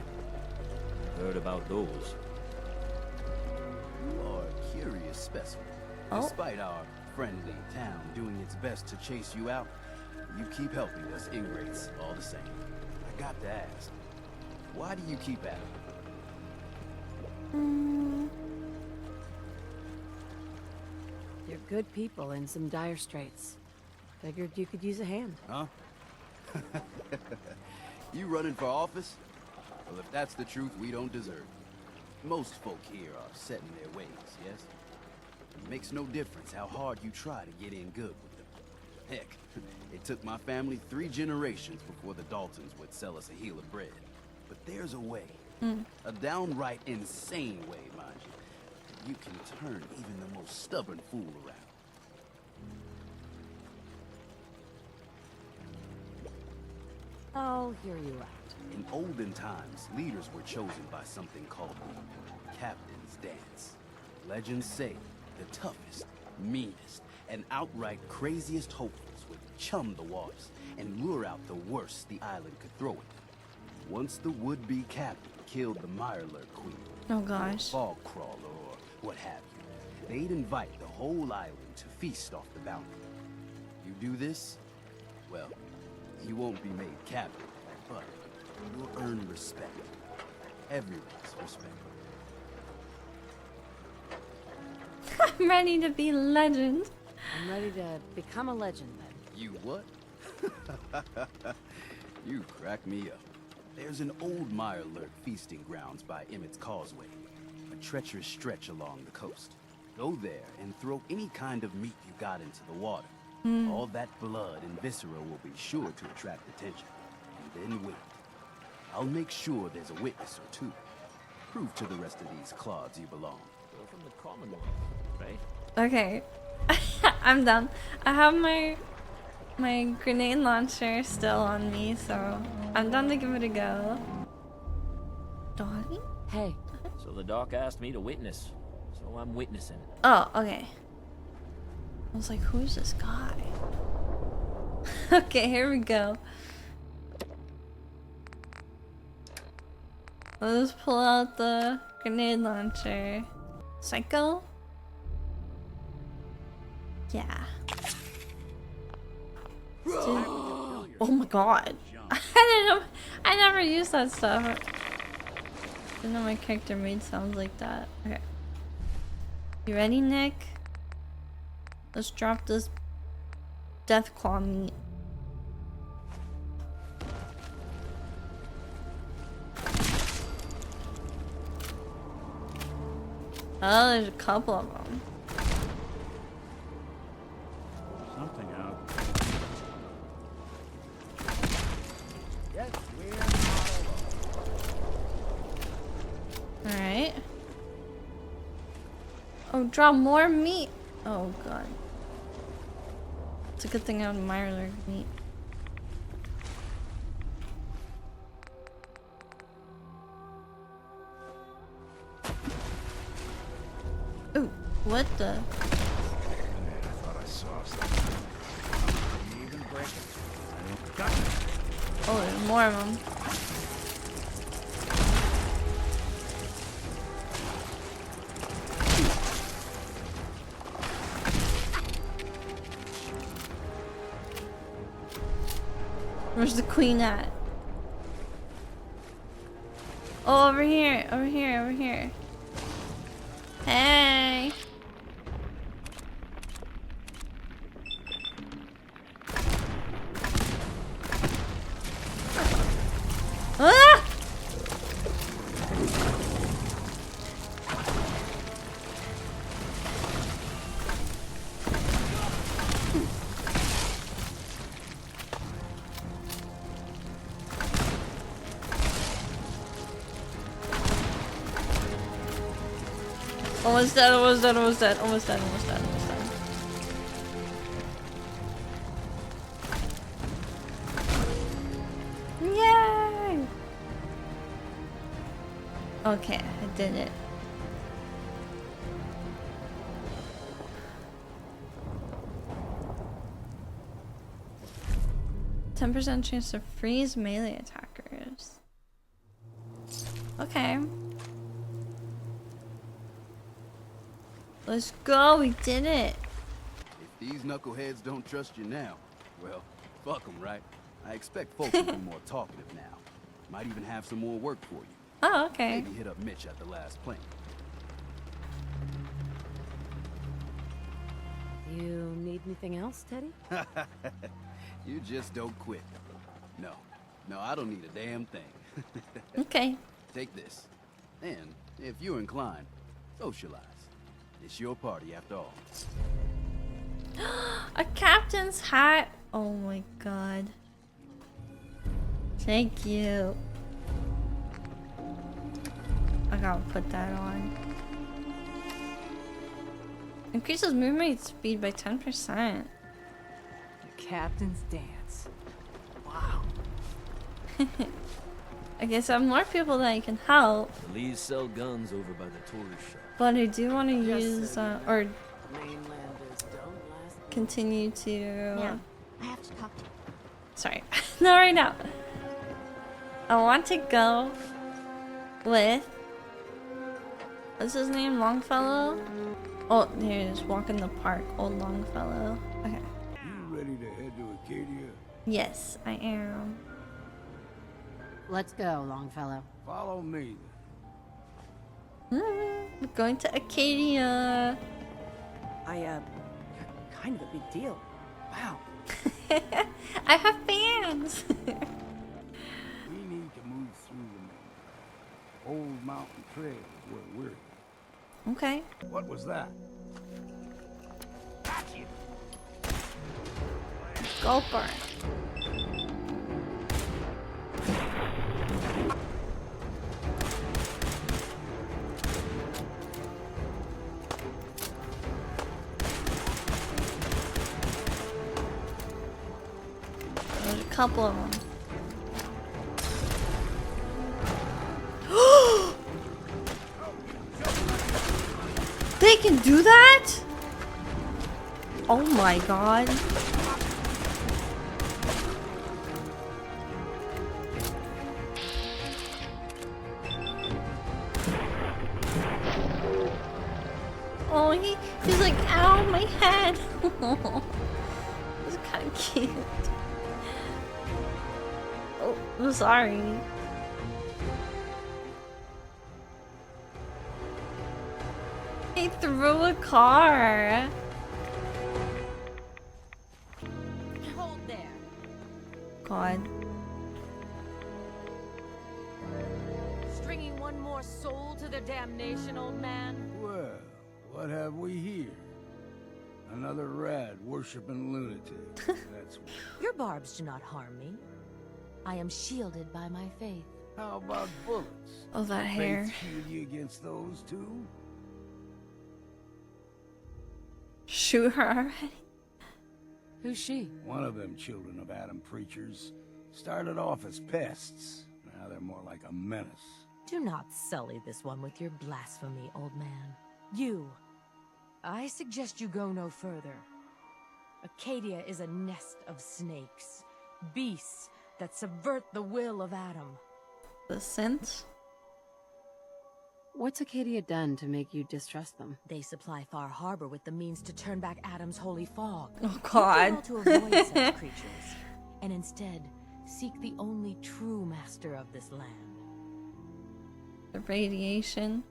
Heard about those. You are a curious specimen. Despite our friendly town doing its best to chase you out, you keep helping us ingrates all the same. I got to ask, why do you keep at it? You're good people in some dire straits. Figured you could use a hand. Huh? You running for office? Well, if that's the truth, we don't deserve it. Most folk here are set in their ways, yes? It makes no difference how hard you try to get in good with them. Heck, it took my family 3 generations before the Daltons would sell us a heel of bread. But there's a way. A downright insane way, mind you. You can turn even the most stubborn fool around. I'll hear you out. In olden times, leaders were chosen by something called the Captain's Dance. Legends say the toughest, meanest, and outright craziest hopefuls would chum the waters and lure out the worst the island could throw at them. Once the would-be captain killed the Mirelurk Queen, oh gosh, fog crawler or what have you, they'd invite the whole island to feast off the bounty. You do this, well, you won't be made captain, but you'll earn respect. Everyone's respect. I'm ready to be legend. I'm ready to become a legend then. You what? You crack me up. There's an old Mirelurk feasting grounds by Emmett's Causeway, a treacherous stretch along the coast. Go there and throw any kind of meat you got into the water. All that blood and viscera will be sure to attract attention. And then wait. I'll make sure there's a witness or two. Prove to the rest of these clods you belong. Go from the Commonwealth, right? Okay. I'm done. I have my grenade launcher still on me, so I'm done to give it a go. Dottie? Hey. So the doc asked me to witness, so I'm witnessing. Oh, okay. I was like, who's this guy? Okay, here we go. Let's pull out the grenade launcher. Psycho? Yeah. Oh my god. I never used that stuff. I didn't know my character made sounds like that. Okay. You ready, Nick? Let's drop this Deathclaw meat. Oh, there's a couple of them. Something out. Yes, we're not alone. Alright. Oh, drop more meat. Oh god. It's a good thing I have Mirelurk meat. Ooh, what the? I thought I saw something. Even break it. Oh, there's more of them. Where's the queen at? Oh, over here, over here, over here. Hey. Ah! Almost dead, almost dead, almost dead, almost dead, almost dead, almost dead. Yay! Okay, I did it. %10 chance to freeze melee attackers. Okay. Let's go, we did it. If these knuckleheads don't trust you now, well, fuck them, right? I expect folks to be more talkative now. Might even have some more work for you. Oh, okay. Maybe hit up Mitch at the last plane. You need anything else, Teddy? You just don't quit. No, I don't need a damn thing. Okay. Take this. And, if you're inclined, socialize. It's your party after all. A captain's hat. Oh my god. Thank you. I gotta put that on. Increases movement speed by 10%. The captain's dance. Wow. I guess I have more people that I can help. The Lees sell guns over by the tourist shop. But I do want to use, or continue to... Yeah, I have to talk to you. Sorry, not right now. I want to go with... What's his name? Longfellow? Oh, here it is. Walk in the park. Old Longfellow. Okay. You ready to head to Acadia? Yes, I am. Let's go, Longfellow. Follow me. We're going to Acadia. You're kind of a big deal. Wow. I have fans. We need to move through the old mountain trail where we're. Okay. What was that? Go for it. There's a couple of them. They can do that? Oh my god. Oh, he's like, ow, my head. It's kind of cute. Oh, I'm sorry. He threw a car. Hold there. God. Stringing one more soul to their damnation, old man? Well, what have we here? Another rad worshipping lunatic. That's Your barbs do not harm me. I am shielded by my faith. How about bullets? Oh, that hair. Faith shield you against those too? Shoot her already. Who's she? One of them children of Adam preachers. Started off as pests. Now they're more like a menace. Do not sully this one with your blasphemy, old man. You. I suggest you go no further. Acadia is a nest of snakes. Beasts that subvert the will of Adam. The scent? What's Acadia done to make you distrust them? They supply Far Harbor with the means to turn back Adam's holy fog. Oh god. You fail to avoid such creatures, and instead Seek the only true master of this land. The radiation.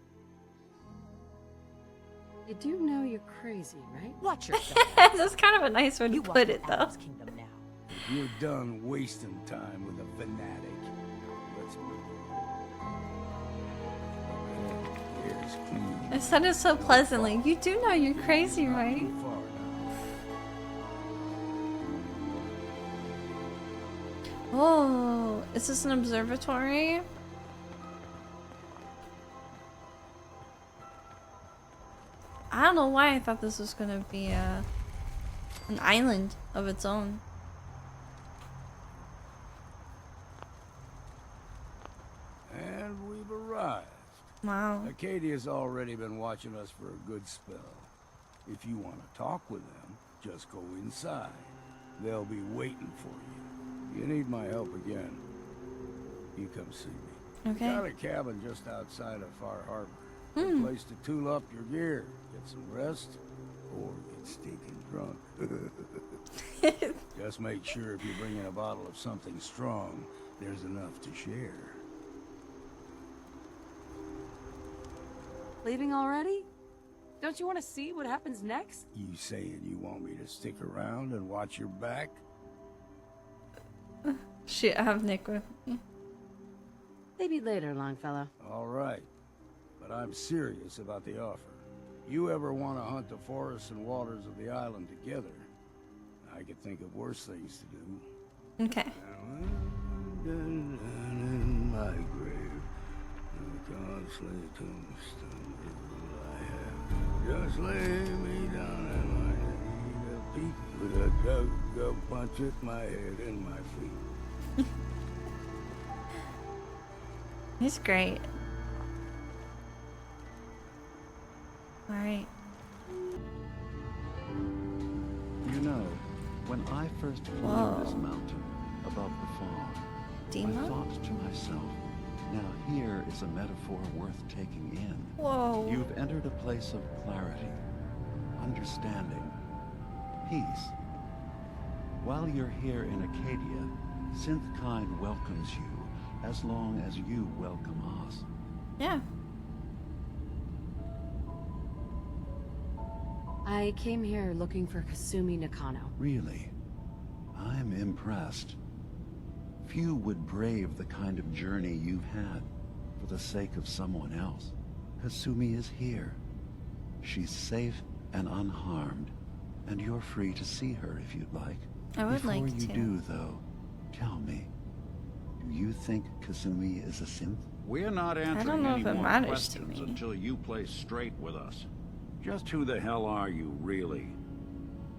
You do know you're crazy, right? Watch yourself. That's kind of a nice way to put it, though. Kingdom now. If you're done wasting time with a fanatic, let's move on. Here's clean. I said it so pleasantly. You do know you're crazy, right? Too far now. Oh, is this an observatory? I don't know why I thought this was gonna be an island of its own. And we've arrived. Wow. Acadia's already been watching us for a good spell. If you want to talk with them, just go inside. They'll be waiting for you. You need my help again, you come see me. Okay. Got a cabin just outside of Far Harbor. A place to tool up your gear, get some rest, or get stinking drunk. Just make sure if you bring in a bottle of something strong, there's enough to share. Leaving already? Don't you want to see what happens next? You saying you want me to stick around and watch your back? Shit, I have Nick with me. Maybe later, Longfellow. All right, but I'm serious about the offer. You ever want to hunt the forests and waters of the island together, I could think of worse things to do. Okay. In my grave, the costly tombstone I have. Just lay me down and I need a peek with a jug of punch at my head and my feet. He's great. Alright. You know, when I first climbed this mountain above the fog, DiMA? I thought to myself, now here is a metaphor worth taking in. Whoa. You've entered a place of clarity, understanding, peace. While you're here in Acadia, Synthkind welcomes you as long as you welcome us. Yeah. I came here looking for Kasumi Nakano. Really? I'm impressed. Few would brave the kind of journey you've had for the sake of someone else. Kasumi is here. She's safe and unharmed, and you're free to see her if you'd like. I would like to. Before you do, though, tell me, do you think Kasumi is a synth? We're not don't answering know any if it more matters to questions me. until you play straight with us. Just who the hell are you, really?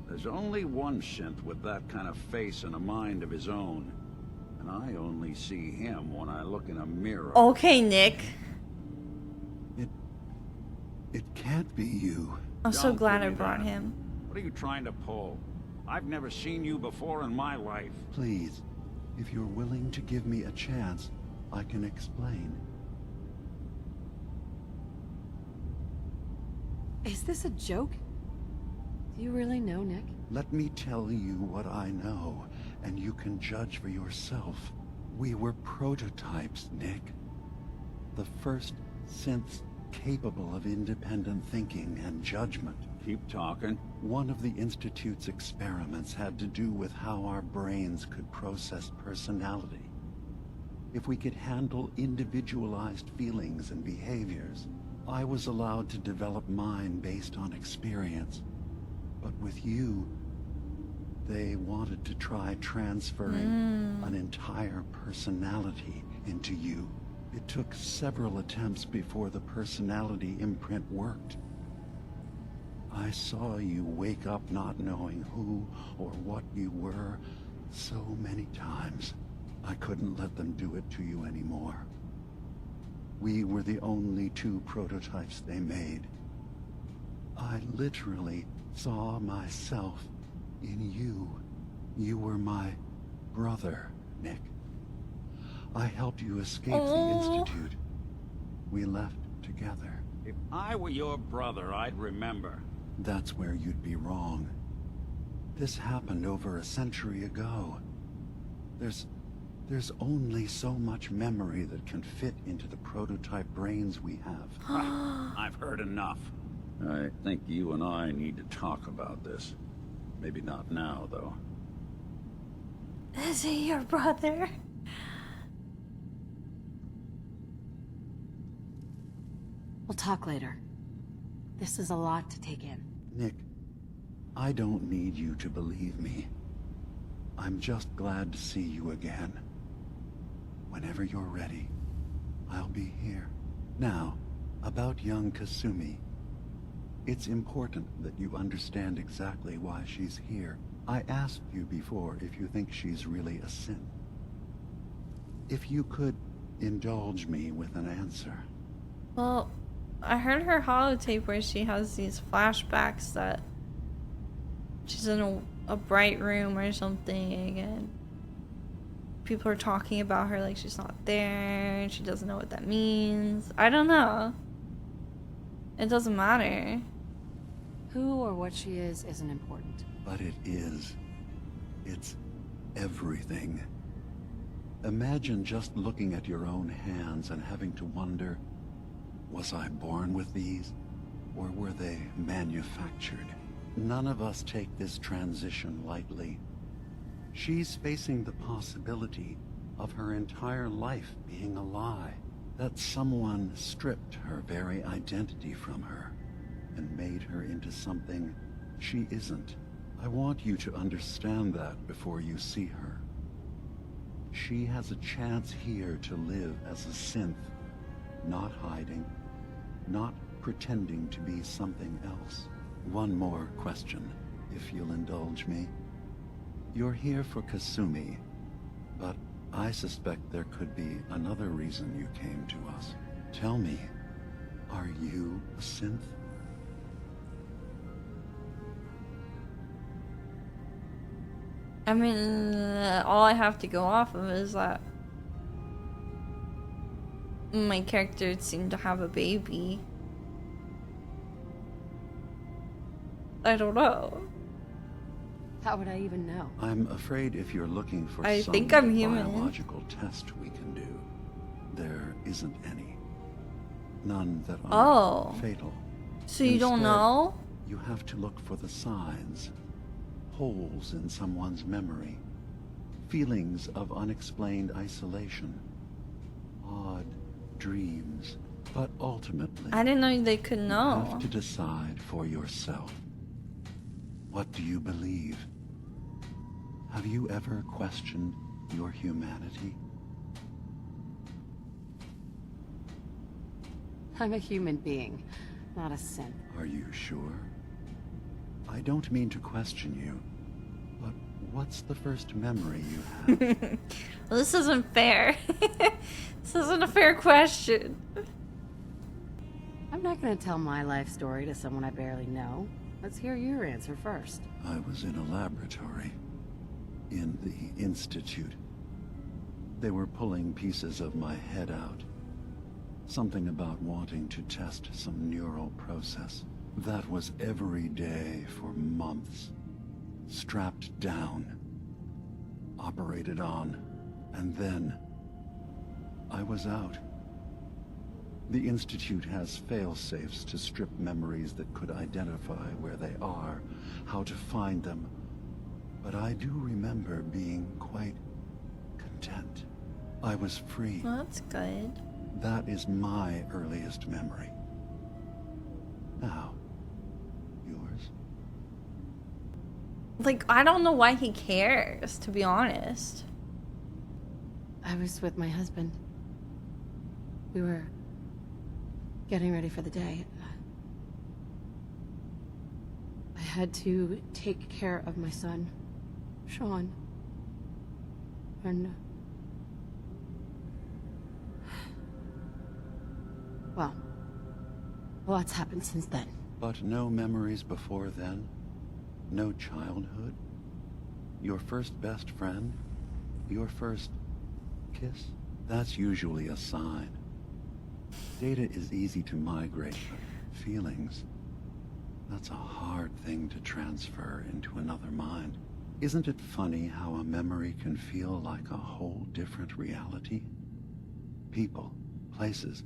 There's only one synth with that kind of face and a mind of his own. And I only see him when I look in a mirror. Okay, Nick. It can't be you. I'm so Don't glad give I me brought that. him. What are you trying to pull? I've never seen you before in my life. Please, if you're willing to give me a chance, I can explain. Is this a joke? Do you really know, Nick? Let me tell you what I know, and you can judge for yourself. We were prototypes, Nick. The first synths capable of independent thinking and judgment. Keep talking. One of the Institute's experiments had to do with how our brains could process personality. If we could handle individualized feelings and behaviors, I was allowed to develop mine based on experience. But with you, they wanted to try transferring an entire personality into you. It took several attempts before the personality imprint worked. I saw you wake up not knowing who or what you were so many times. I couldn't let them do it to you anymore. We were the only two prototypes they made. I literally saw myself in you. You were my brother, Nick. I helped you escape the Institute. We left together. If I were your brother, I'd remember. That's where you'd be wrong. This happened over a century ago. There's There's only so much memory that can fit into the prototype brains we have. I've heard enough. I think you and I need to talk about this. Maybe not now, though. Is he your brother? We'll talk later. This is a lot to take in. Nick, I don't need you to believe me. I'm just glad to see you again. Whenever you're ready, I'll be here. Now, about young Kasumi. It's important that you understand exactly why she's here. I asked you before if you think she's really a synth. If you could indulge me with an answer. Well, I heard her holotape where she has these flashbacks that she's in a bright room or something, and people are talking about her like she's not there and she doesn't know what that means. I don't know. It doesn't matter. Who or what she is isn't important. But it is. It's everything. Imagine just looking at your own hands and having to wonder, was I born with these, or were they manufactured? None of us take this transition lightly. She's facing the possibility of her entire life being a lie, that someone stripped her very identity from her and made her into something she isn't. I want you to understand that before you see her. She has a chance here to live as a synth, not hiding, not pretending to be something else. One more question, if you'll indulge me. You're here for Kasumi, but I suspect there could be another reason you came to us. Tell me, are you a synth? I mean, all I have to go off of is that my character seemed to have a baby. I don't know. How would I even know? I'm afraid if you're looking for I some think I'm human. biological test we can do, there isn't any. None that are Oh. fatal. So you don't Instead, know? You have to look for the signs. Holes in someone's memory. Feelings of unexplained isolation. Odd dreams. But ultimately, I didn't know they could you know. have to decide for yourself. What do you believe? Have you ever questioned your humanity? I'm a human being, not a synth. Are you sure? I don't mean to question you, but what's the first memory you have? Well, this isn't fair. This isn't a fair question. I'm not gonna tell my life story to someone I barely know. Let's hear your answer first. I was in a laboratory. In the Institute. They were pulling pieces of my head out. Something about wanting to test some neural process. That was every day for months. Strapped down. Operated on. And then I was out. The Institute has fail-safes to strip memories that could identify where they are, how to find them. But I do remember being quite content. I was free. Well, that's good. That is my earliest memory. Now, yours? Like, I don't know why he cares, to be honest. I was with my husband. We were getting ready for the day. I had to take care of my son, Sean. And well, a lot's happened since then. But no memories before then? No childhood? Your first best friend? Your first kiss? That's usually a sign. Data is easy to migrate, but feelings, that's a hard thing to transfer into another mind. Isn't it funny how a memory can feel like a whole different reality? People, places,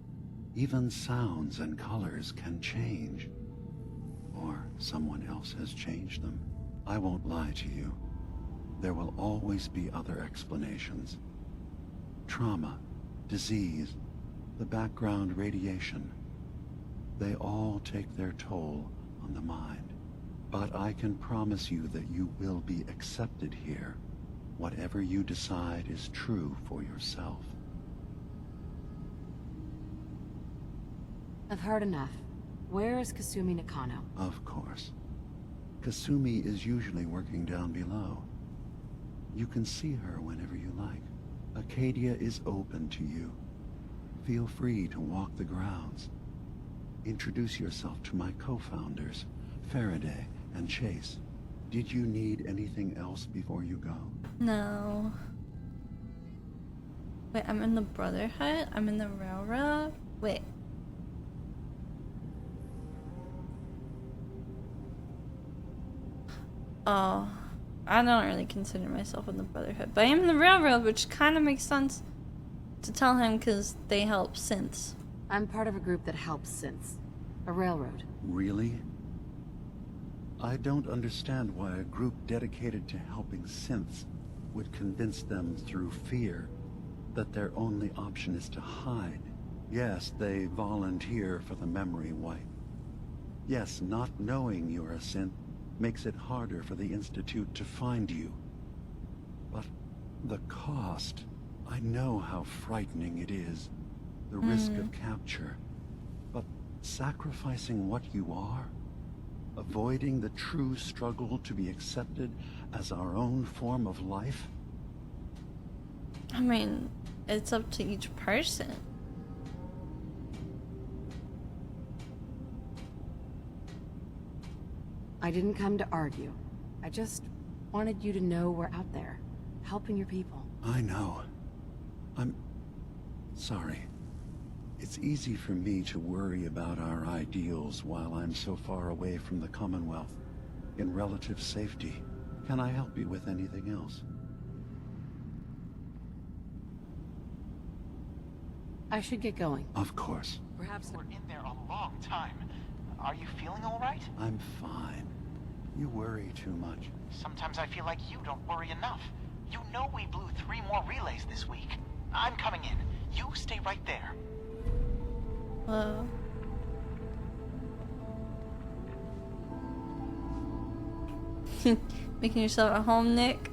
even sounds and colors can change. Or someone else has changed them. I won't lie to you. There will always be other explanations. Trauma, disease, the background radiation. They all take their toll on the mind. But I can promise you that you will be accepted here, whatever you decide is true for yourself. I've heard enough. Where is Kasumi Nakano? Of course. Kasumi is usually working down below. You can see her whenever you like. Acadia is open to you. Feel free to walk the grounds. Introduce yourself to my co-founders, Faraday and Chase. Did you need anything else before you go? No. Wait, I'm in the Brotherhood? I'm in the Railroad? Wait. Oh, I don't really consider myself in the Brotherhood, but I am in the Railroad, which kind of makes sense to tell him because they help synths. I'm part of a group that helps synths. A railroad. Really? I don't understand why a group dedicated to helping synths would convince them through fear that their only option is to hide. Yes, they volunteer for the memory wipe. Yes, not knowing you're a synth makes it harder for the Institute to find you. But the cost, I know how frightening it is. The risk of capture. But sacrificing what you are, avoiding the true struggle to be accepted as our own form of life? I mean, it's up to each person. I didn't come to argue. I just wanted you to know we're out there, helping your people. I know. I'm sorry. It's easy for me to worry about our ideals while I'm so far away from the Commonwealth, in relative safety. Can I help you with anything else? I should get going. Of course. Perhaps we're in there a long time. Are you feeling all right? I'm fine. You worry too much. Sometimes I feel like you don't worry enough. You know we blew 3 more relays this week. I'm coming in. You stay right there. Whoa. Making yourself at home, Nick?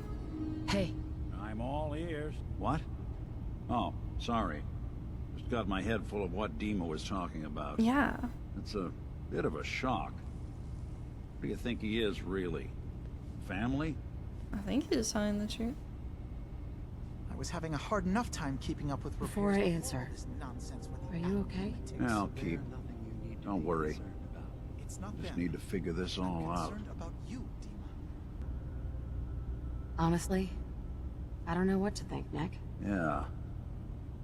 Hey. I'm all ears. What? Oh, sorry. Just got my head full of what DiMA was talking about. Yeah. It's a bit of a shock. What do you think he is, really? Family? I think he's telling the truth. I was having a hard enough time keeping up with repairs. Before I answer, This nonsense with are you okay? Yeah, I'll keep. Don't worry. It's not Just them. need to figure this all I'm out. concerned about you, DiMA. Honestly, I don't know what to think, Nick. Yeah.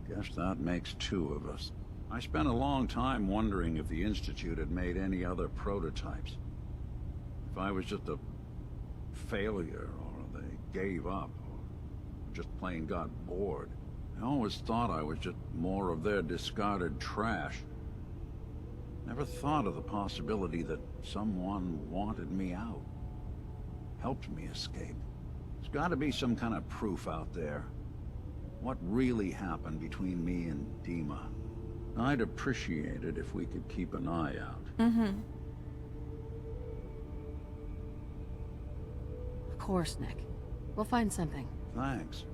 Guess that makes 2 of us. I spent a long time wondering if the Institute had made any other prototypes. If I was just a failure, or they gave up, or just plain got bored. I always thought I was just more of their discarded trash. Never thought of the possibility that someone wanted me out. Helped me escape. There's gotta be some kind of proof out there. What really happened between me and DiMA? I'd appreciate it if we could keep an eye out. Of course, Nick. We'll find something. Thanks.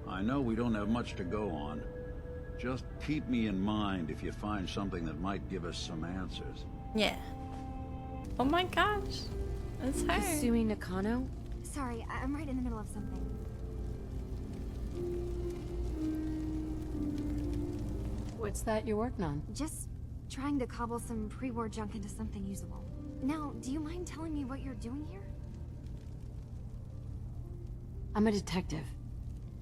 I know we don't have much to go on. Just keep me in mind if you find something that might give us some answers. Yeah. Oh my gosh. It's her. Kasumi Nakano? Sorry, I'm right in the middle of something. What's that you're working on? Just trying to cobble some pre-war junk into something usable. Now, do you mind telling me what you're doing here? I'm a detective.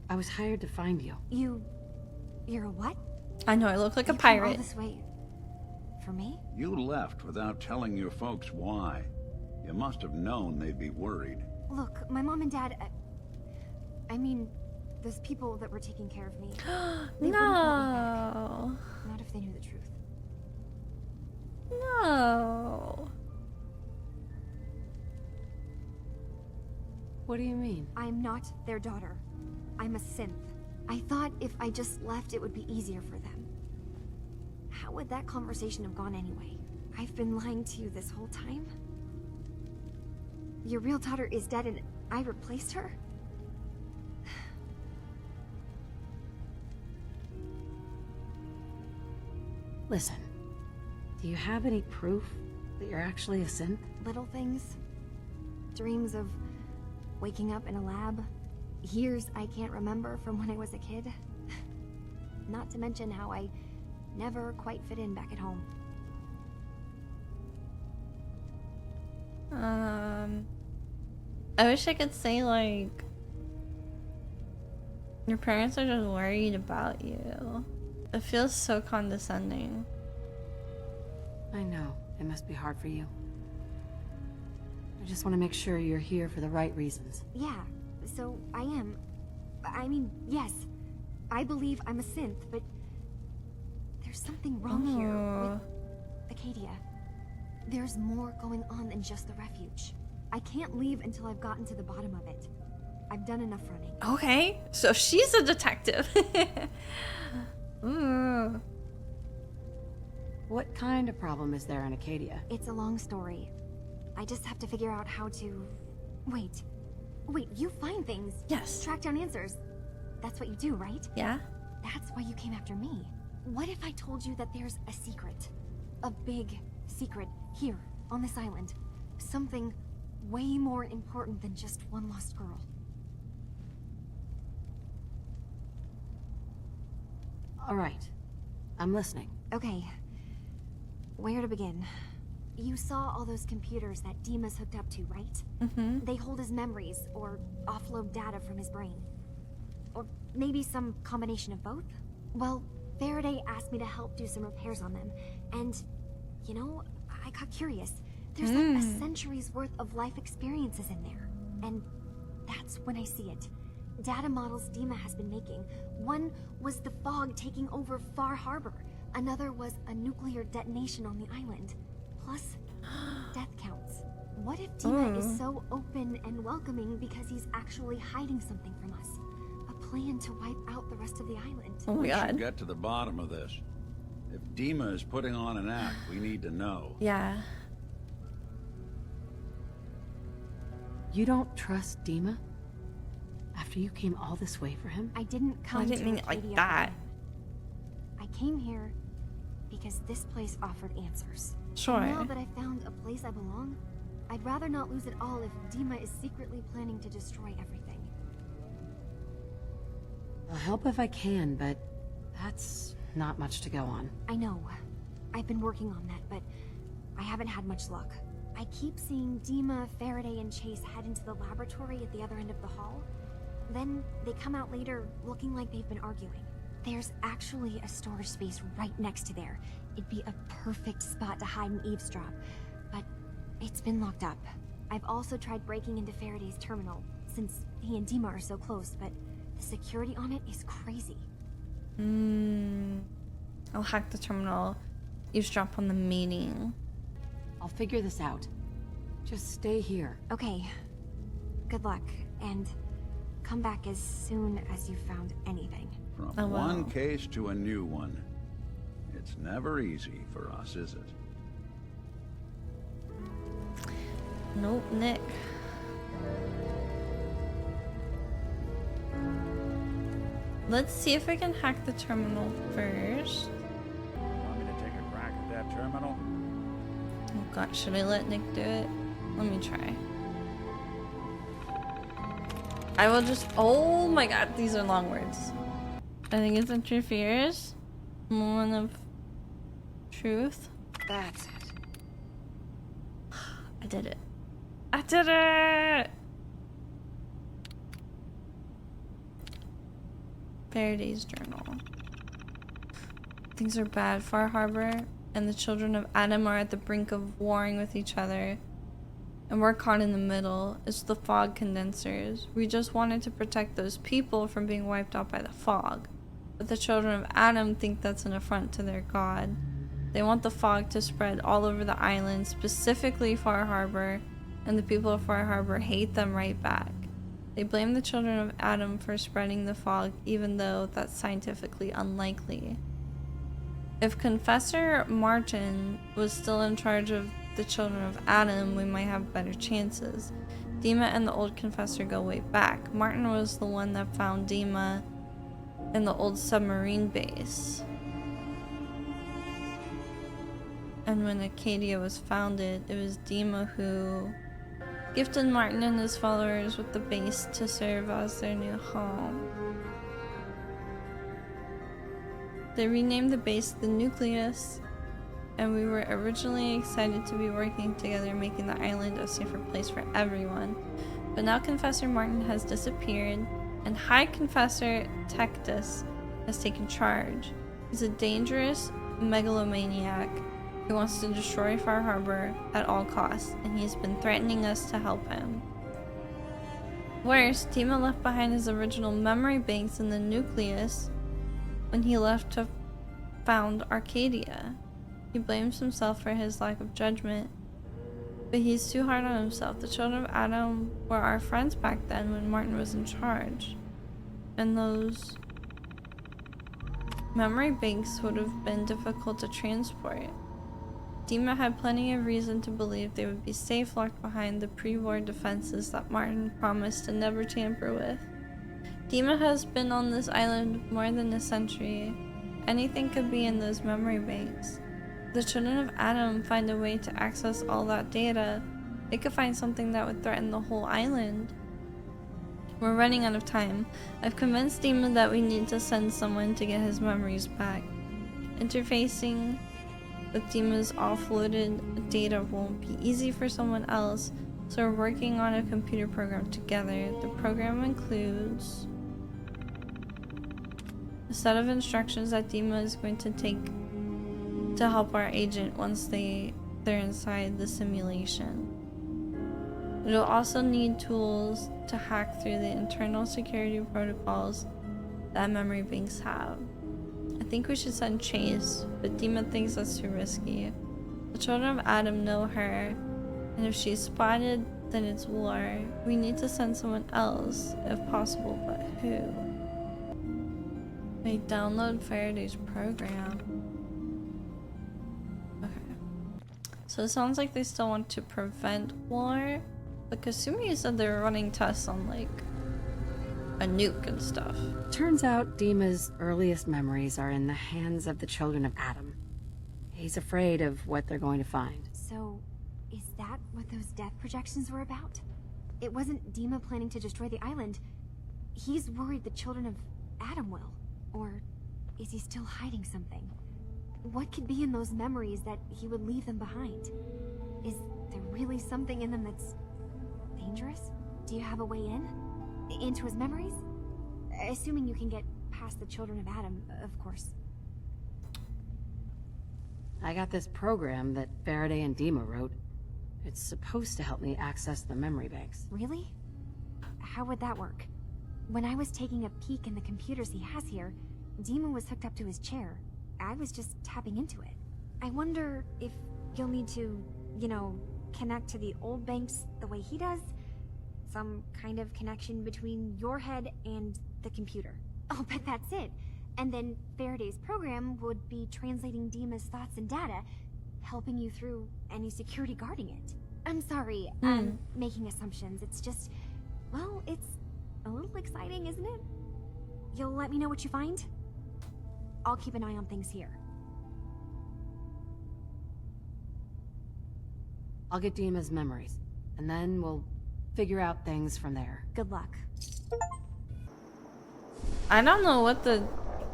I was hired to find you. You're a what? I know, I look like a You came all pirate. this way for me? You left without telling your folks why. You must have known they'd be worried. Look, my mom and dad... I mean, those people that were taking care of me. They wouldn't want me back. Not if they knew the truth. No. What do you mean? I'm not their daughter. I'm a synth. I thought if I just left, it would be easier for them. How would that conversation have gone anyway? I've been lying to you this whole time? Your real daughter is dead and I replaced her? Listen, do you have any proof that you're actually a synth? Little things. Dreams of waking up in a lab. Years I can't remember from when I was a kid. Not to mention how I never quite fit in back at home. I wish I could say, like, your parents are just worried about you. It feels so condescending. I know. It must be hard for you. I just want to make sure you're here for the right reasons. Yeah, so I am. I mean, yes. I believe I'm a synth, but there's something wrong here with Acadia. There's more going on than just the refuge. I can't leave until I've gotten to the bottom of it. I've done enough running. Okay, so she's a detective. Ooh. What kind of problem is there in Acadia? It's a long story. I just have to figure out how to... Wait, you find things. Yes. Track down answers. That's what you do, right? Yeah. That's why you came after me. What if I told you that there's a secret? A big secret here, on this island. Something way more important than just one lost girl. All right. I'm listening. Okay. Where to begin? You saw all those computers that DiMA's hooked up to, right? Mm-hmm. They hold his memories, or offload data from his brain. Or maybe some combination of both? Well, Faraday asked me to help do some repairs on them, and, you know, I got curious. There's like a century's worth of life experiences in there, and that's when I see it. Data models DiMA has been making. One was the fog taking over Far Harbor. Another was a nuclear detonation on the island. Plus, death counts. What if DiMA is so open and welcoming because he's actually hiding something from us? A plan to wipe out the rest of the island. Oh my God. We should get to the bottom of this. If DiMA is putting on an act, we need to know. Yeah. You don't trust DiMA? After you came all this way for him? I didn't come I didn't mean it like Acadia that. I came here because this place offered answers. Sure. And now that I found a place I belong, I'd rather not lose it all if DiMA is secretly planning to destroy everything. I'll help if I can, but that's not much to go on. I know. I've been working on that, but I haven't had much luck. I keep seeing DiMA, Faraday, and Chase head into the laboratory at the other end of the hall. Then they come out later looking like they've been arguing. There's actually a storage space right next to there. It'd be a perfect spot to hide and eavesdrop, but it's been locked up. I've also tried breaking into Faraday's terminal, since he and DiMA are so close, but the security on it is crazy. I'll hack the terminal, eavesdrop on the meeting. I'll figure this out. Just stay here. Okay. Good luck, and come back as soon as you've found anything. From one case to a new one. It's never easy for us, is it? Nope, Nick. Let's see if I can hack the terminal first. Want me to take a crack at that terminal? Oh god, should I let Nick do it? Let me try. I will just... Oh my god, these are long words. I think it's interferes. Moment of truth. That's it. I did it. I did it! Faraday's journal. Things are bad. Far Harbor and the children of Adam are at the brink of warring with each other. and we're caught in the middle. It's the fog condensers. We just wanted to protect those people from being wiped out by the fog. But the children of Adam think that's an affront to their god. They want the fog to spread all over the island, specifically Far Harbor, and the people of Far Harbor hate them right back. They blame the children of Adam for spreading the fog, even though that's scientifically unlikely. If Confessor Martin was still in charge of the children of Adam, we might have better chances. DiMA and the old Confessor go way back. Martin was the one that found DiMA in the old submarine base. And when Acadia was founded, it was DiMA who gifted Martin and his followers with the base to serve as their new home. They renamed the base the Nucleus, and we were originally excited to be working together, making the island a safer place for everyone. But now Confessor Martin has disappeared, and High Confessor Tectus has taken charge. He's a dangerous megalomaniac who wants to destroy Far Harbor at all costs, and he's been threatening us to help him. Worse, DiMA left behind his original memory banks in the Nucleus when he left to found Acadia. He blames himself for his lack of judgment, but he's too hard on himself. The children of Adam were our friends back then when Martin was in charge, and those memory banks would have been difficult to transport. DiMA had plenty of reason to believe they would be safe locked behind the pre-war defenses that Martin promised to never tamper with. DiMA has been on this island more than a century. Anything could be in those memory banks. If the children of Adam find a way to access all that data, they could find something that would threaten the whole island. We're running out of time. I've convinced DiMA that we need to send someone to get his memories back. Interfacing with DiMA's offloaded data won't be easy for someone else, so we're working on a computer program together. The program includes a set of instructions that DiMA is going to take to help our agent once they're inside the simulation. It'll also need tools to hack through the internal security protocols that memory banks have. I think we should send Chase, but DiMA thinks that's too risky. The children of Adam know her, and if she's spotted, then it's war. We need to send someone else, if possible, but who? Wait, download Faraday's program. Okay. So it sounds like they still want to prevent war, but Kasumi said they were running tests on, like, a nuke and stuff. Turns out DiMA's earliest memories are in the hands of the children of Adam. He's afraid of what they're going to find. So, is that what those death projections were about? It wasn't DiMA planning to destroy the island. He's worried the children of Adam will. Or is he still hiding something? What could be in those memories that he would leave them behind? Is there really something in them that's dangerous? Do you have a way in? Into his memories? Assuming you can get past the children of Adam, of course. I got this program that Faraday and DiMA wrote. It's supposed to help me access the memory banks. Really? How would that work? When I was taking a peek in the computers he has here, DiMA was hooked up to his chair. I was just tapping into it. I wonder if you'll need to, connect to the old banks the way he does? Some kind of connection between your head and the computer. Oh, but that's it. And then Faraday's program would be translating DiMA's thoughts and data, helping you through any security guarding it. I'm sorry, I'm making assumptions. It's just, well, it's a little exciting, isn't it? You'll let me know what you find? I'll keep an eye on things here. I'll get DiMA's memories, and then we'll figure out things from there. Good luck. I don't know what the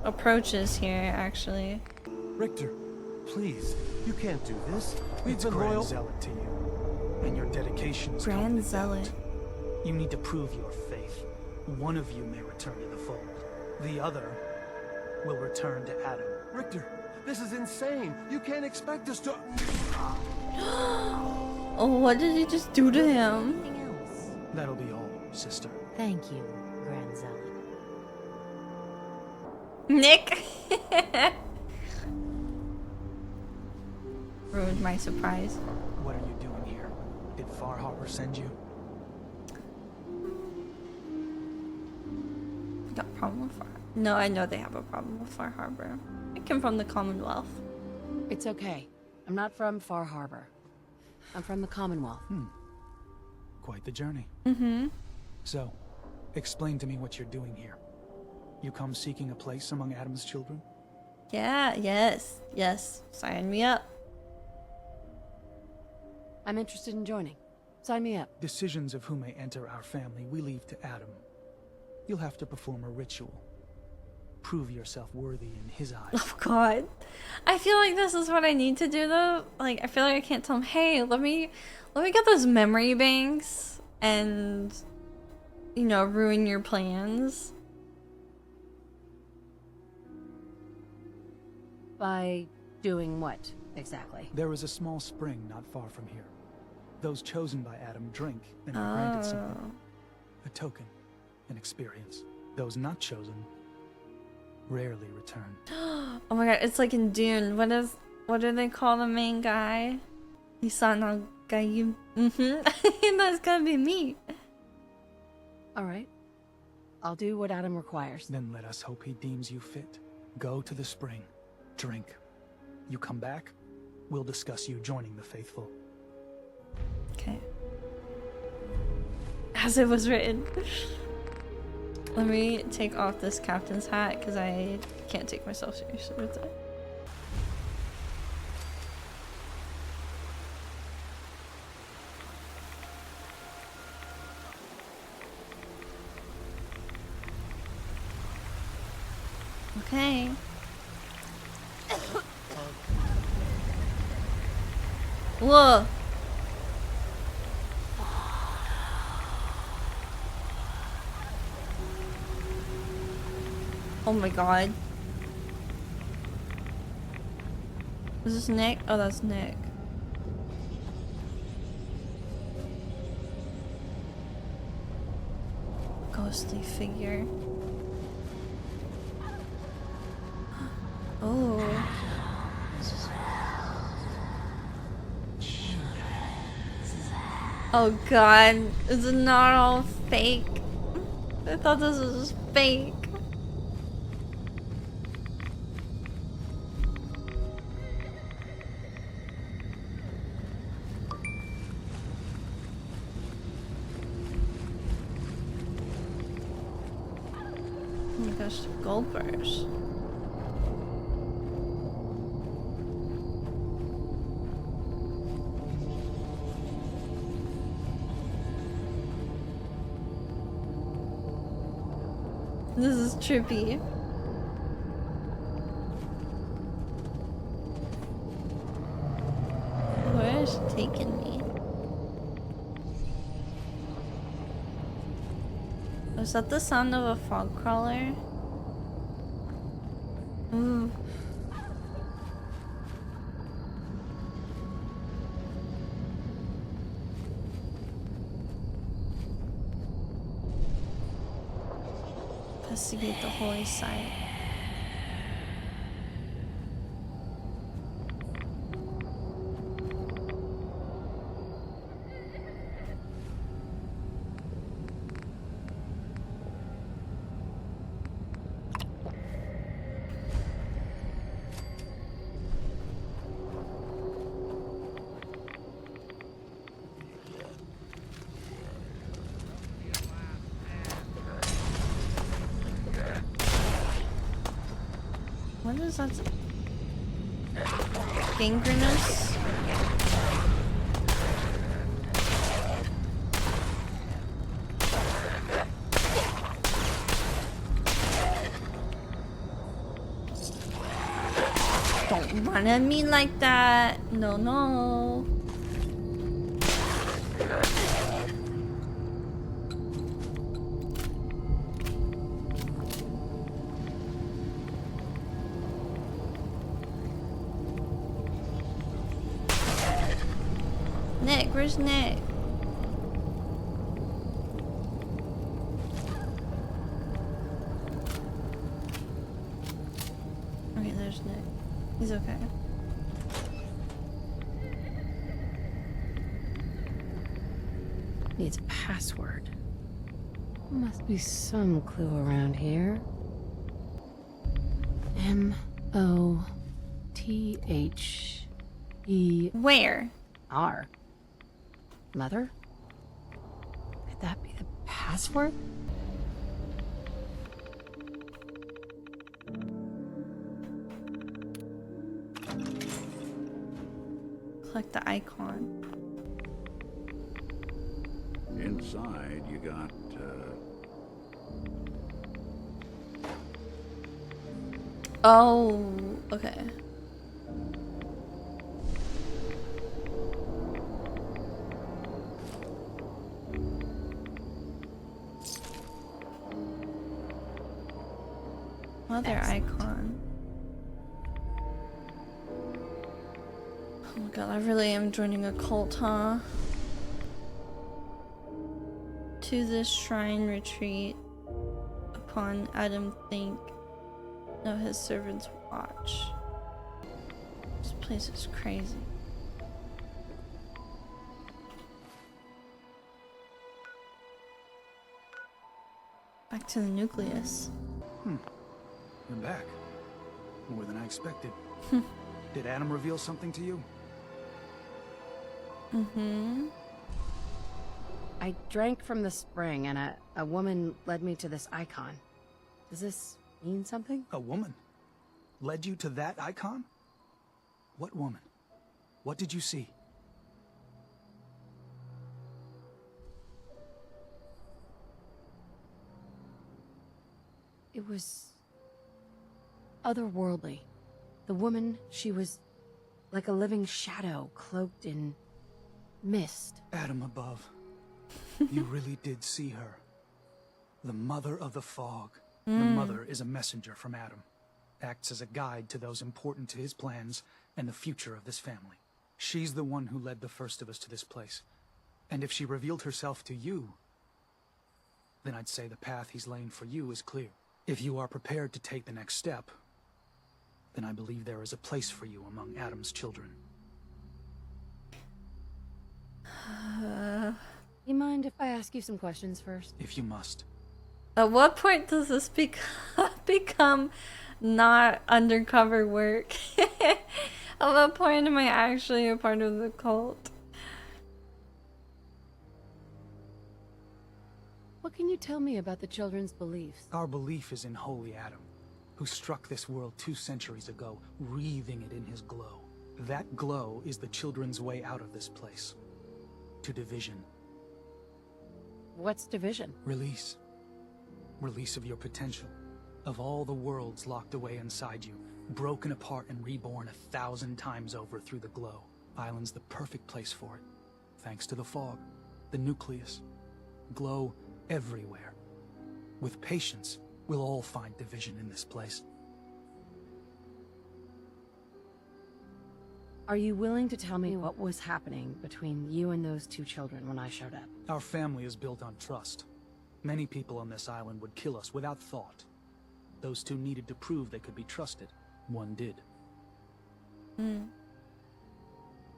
approach is here, actually. Richter, please, you can't do this. It's Grand Zealot to you, and your dedication is Grand Zealot. You need to prove your faith. One of you may return to the fold. The other will return to Adam. Richter, this is insane. You can't expect us to... Oh, what did he just do to him? Anything else? That'll be all, sister. Thank you, Grand Zealot. Nick! Ruined my surprise. What are you doing here? Did Far Harbor send you? Got a problem with Far Harbor? No, I know they have a problem with Far Harbor. I come from the Commonwealth. It's okay. I'm not from Far Harbor. I'm from the Commonwealth. Quite the journey. Mm-hmm. So, explain to me what you're doing here. You come seeking a place among Adam's children? Yeah, yes. Sign me up. I'm interested in joining. Sign me up. Decisions of who may enter our family we leave to Adam. You'll have to perform a ritual. Prove yourself worthy in his eyes. Oh god. I feel like this is what I need to do though. Like I feel like I can't tell him, hey, let me get those memory banks and you know, ruin your plans. By doing what, exactly? There is a small spring not far from here. Those chosen by Adam drink and are granted something. A token, an experience. Those not chosen rarely return. Oh my god, it's like in Dune. What do they call the main guy? Hisano Gayu. That's gonna be me. Alright. I'll do what Adam requires. Then let us hope he deems you fit. Go to the spring. Drink. You come back, we'll discuss you joining the faithful. Okay. As it was written. Let me take off this captain's hat because I can't take myself seriously with it. Okay. Whoa. Oh my god. Is this Nick? Oh, that's Nick. Ghostly figure. Oh. Oh god, is it not all fake? I thought this was just fake. Oh my gosh, gulpers. This is trippy. Where is she taking me? Was that the sound of a frog crawler? Ooh. Investigate the holy site. What is that? Gangrenous? Don't run at me like that. No, no. Nick, Where's Nick? Okay, there's Nick. He's okay. Needs a password. Must be some clue around here. M-O-T-H-E... Where? R. Mother? Could that be the password? Click the icon. Inside, you got, Oh, okay. Mother icon. Oh my god, I really am joining a cult, huh? To this shrine retreat upon Adam think of his servants watch. This place is crazy. Back to the nucleus. You're back. More than I expected. Did Adam reveal something to you? Mm-hmm. I drank from the spring, and a woman led me to this icon. Does this mean something? A woman? Led you to that icon? What woman? What did you see? It was... otherworldly. The woman, she was like a living shadow cloaked in mist. Adam above. You really did see her. The mother of the fog. The mother is a messenger from Adam. Acts as a guide to those important to his plans and the future of this family. She's the one who led the first of us to this place. And if she revealed herself to you, then I'd say the path he's laying for you is clear. If you are prepared to take the next step, then I believe there is a place for you among Adam's children. You mind if I ask you some questions first? If you must. At what point does this become not undercover work? At what point am I actually a part of the cult? What can you tell me about the children's beliefs? Our belief is in Holy Adam, who struck this world 2 centuries ago, wreathing it in his glow. That glow is the children's way out of this place. To division. What's division? Release. Release of your potential. Of all the worlds locked away inside you, broken apart and reborn 1,000 times over through the glow. Island's the perfect place for it. Thanks to the fog, the nucleus. Glow everywhere. With patience, we'll all find division in this place. Are you willing to tell me what was happening between you and those 2 children when I showed up? Our family is built on trust. Many people on this island would kill us without thought. Those 2 needed to prove they could be trusted. One did.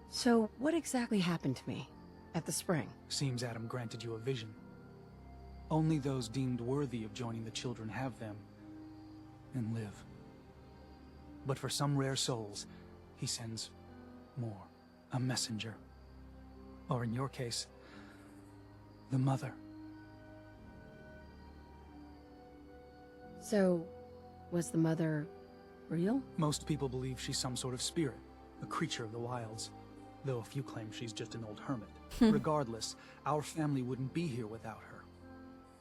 So, what exactly happened to me at the spring? Seems Adam granted you a vision. Only those deemed worthy of joining the children have them and live. But for some rare souls, he sends more. A messenger. Or in your case, the mother. So, was the mother real? Most people believe she's some sort of spirit, a creature of the wilds, though a few claim she's just an old hermit. Regardless, our family wouldn't be here without her.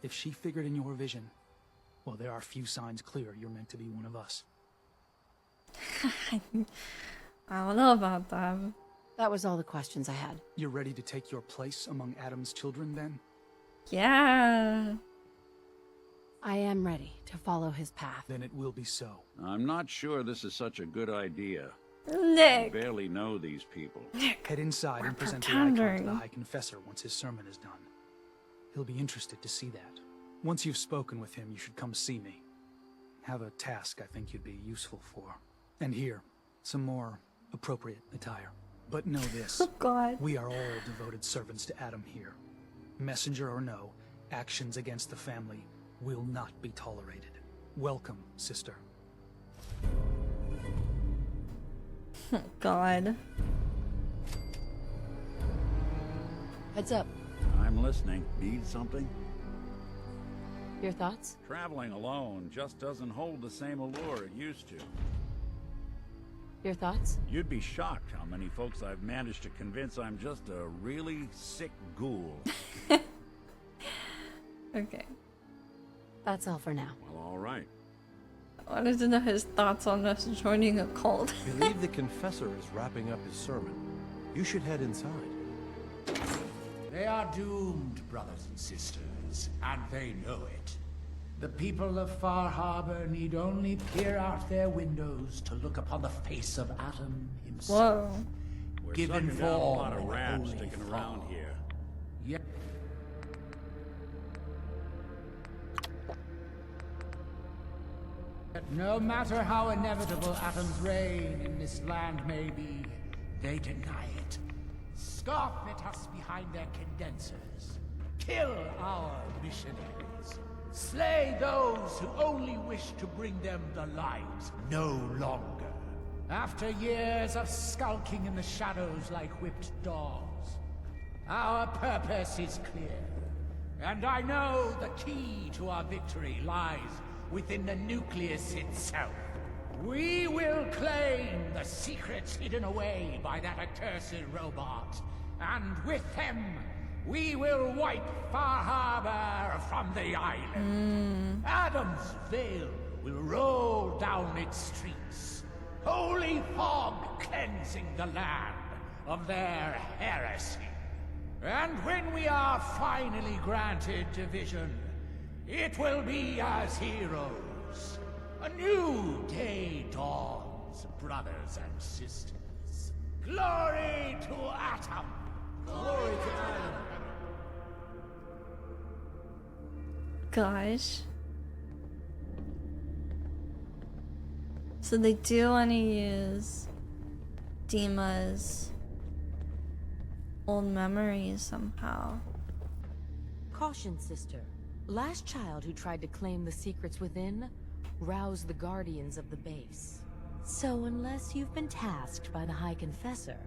If she figured in your vision, well, there are few signs clear you're meant to be one of us. I don't know about that. That was all the questions I had. You're ready to take your place among Adam's children, then? Yeah. I am ready to follow his path. Then it will be so. I'm not sure this is such a good idea. Nick. I barely know these people. Head inside and present the icon to the High Confessor once his sermon is done. He'll be interested to see that. Once you've spoken with him, you should come see me. Have a task I think you'd be useful for. And here, some more appropriate attire. But know this. Oh God. We are all devoted servants to Adam here. Messenger or no, actions against the family will not be tolerated. Welcome, sister. Oh God. Heads up. I'm listening. Need something? Your thoughts? Traveling alone just doesn't hold the same allure it used to. Your thoughts? You'd be shocked how many folks I've managed to convince I'm just a really sick ghoul. Okay. That's all for now. Well, all right. I wanted to know his thoughts on us joining a cult. Believe the confessor is wrapping up his sermon. You should head inside. They are doomed, brothers and sisters, and they know it. The people of Far Harbor need only peer out their windows to look upon the face of Adam himself. Whoa. We're Given sucking down a lot form of in rats holy sticking fall. around here. Yet no matter how inevitable Adam's reign in this land may be, they deny it. Scoff at us behind their condensers. Kill our missionaries. Slay those who only wish to bring them the light no longer. After years of skulking in the shadows like whipped dogs, our purpose is clear. And I know the key to our victory lies within the nucleus itself. We will claim the secrets hidden away by that accursed robot, and with them, we will wipe Far Harbor from the island. Adam's veil will roll down its streets, holy fog cleansing the land of their heresy. And when we are finally granted division, it will be as heroes. A new day dawns, brothers and sisters. Glory to Atom! Glory to Adam! Gosh. So they do want to use DiMA's old memories somehow. Caution, sister. Last child who tried to claim the secrets within roused the guardians of the base. So unless you've been tasked by the High Confessor,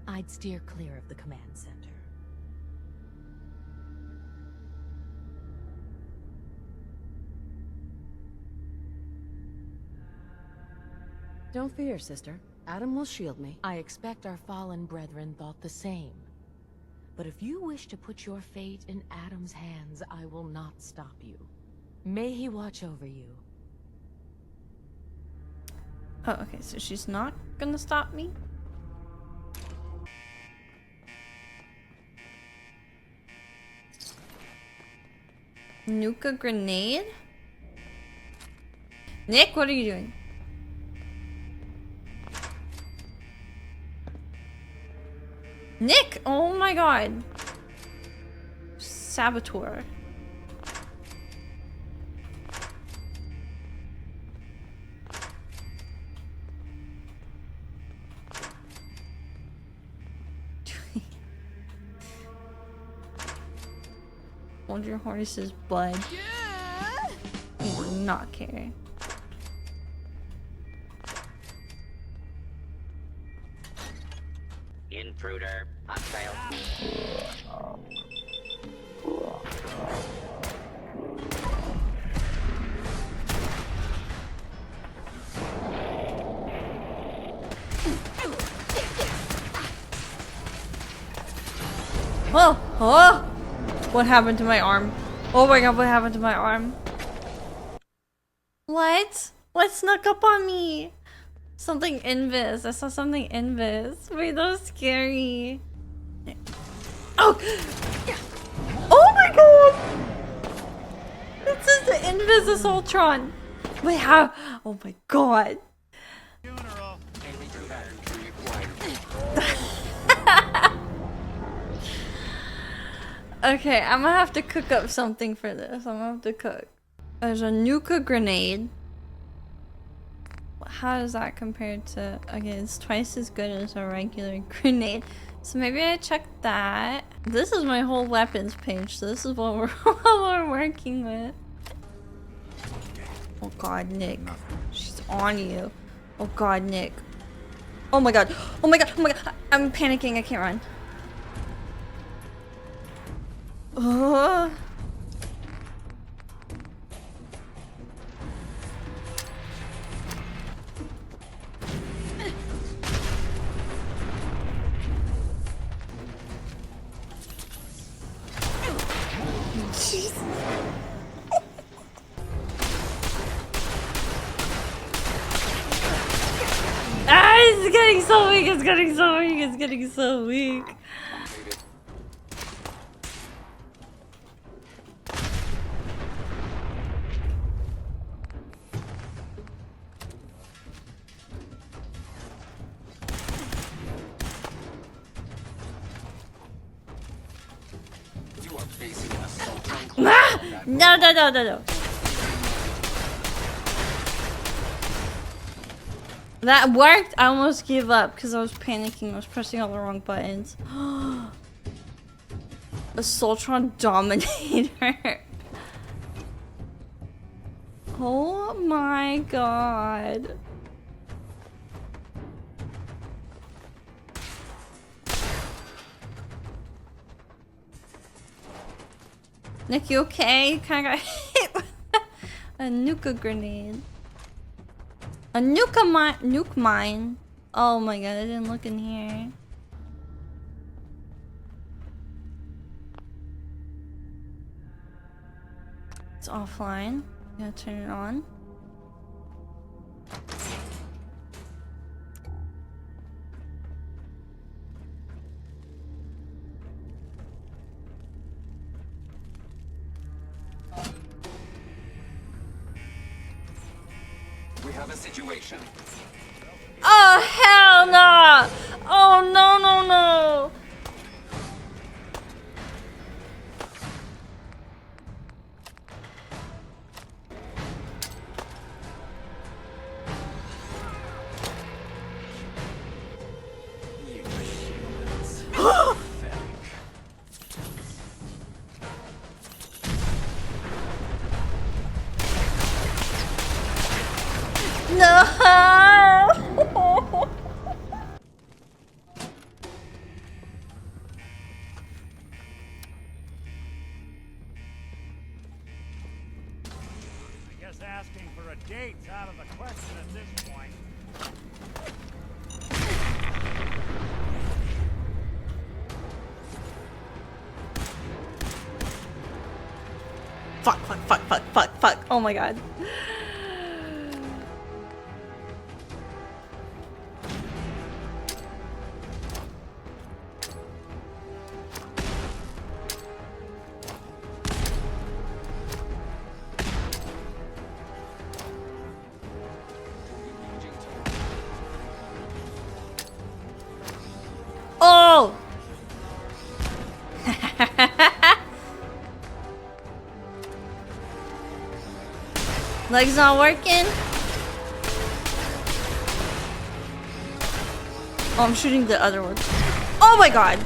I'd steer clear of the command center. Don't fear, sister. Adam will shield me. I expect our fallen brethren thought the same. But if you wish to put your fate in Adam's hands, I will not stop you. May he watch over you. Oh, okay, so she's not gonna stop me? Nuka grenade? Nick, what are you doing? Nick! Oh my god. Saboteur. Hold your horse's blood. He will not care. Intruder, hostile. Oh! Oh! What happened to my arm? Oh my god, what happened to my arm? What? What snuck up on me? Something invis. I saw something invis. Wait, that was scary. Oh! Oh my god! This is the invis Assaultron. Wait, how? Oh my god. Okay, I'm gonna have to cook up something for this. I'm gonna have to cook. There's a nuka grenade. How does that compare to... Okay, it's twice as good as a regular grenade. So maybe I check that. This is my whole weapons page, so this is what we're, what we're working with. Oh god, Nick. She's on you. Oh god, Nick. Oh my god. Oh my god. Oh my god. I'm panicking. I can't run. Jesus. Ah, it's getting so weak. It's getting so weak. It's getting so weak. Ah! No, no, no, no, no. That worked. I almost gave up because I was panicking. I was pressing all the wrong buttons. A Soltron Dominator. Oh my god. Nick, you okay? You kinda got hit with a nuka grenade. A nuke mine. Oh my god, I didn't look in here. It's offline. Gotta turn it on. We have a situation. Oh hell no! Oh no no no! No! I guess asking for a date's out of the question at this point. Fuck, fuck, fuck, fuck, fuck, fuck. Oh my god. Oh! Leg's not working. Oh, I'm shooting the other one. Oh my god!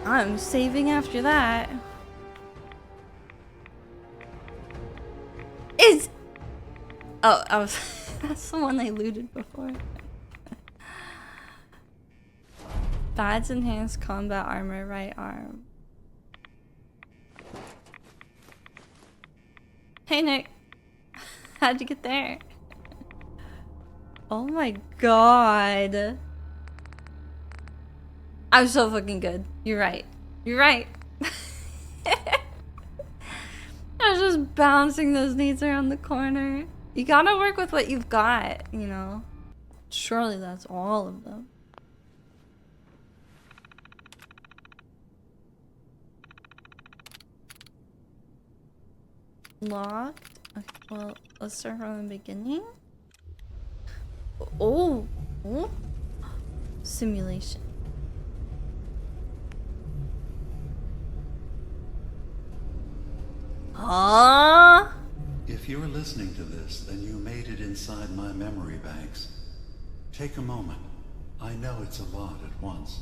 I'm saving after that. Is... Oh, I was... That's the one I looted before. Bad's enhanced combat armor, right arm. Hey Nick. How'd you get there? Oh my god. I'm so fucking good. You're right. You're right. I was just bouncing those nades around the corner. You gotta work with what you've got, you know. Surely that's all of them. Locked. Okay, well, let's start from the beginning. Oh, Oh. Simulation. Ah. If you're listening to this, then you made it inside my memory banks. Take a moment. I know it's a lot at once.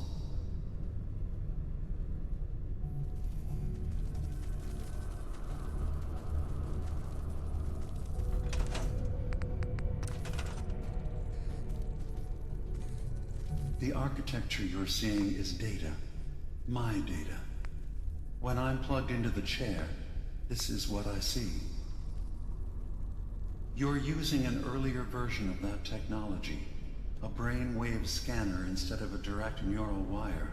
The architecture you're seeing is data. My data. When I'm plugged into the chair, this is what I see. You're using an earlier version of that technology, a brainwave scanner instead of a direct neural wire.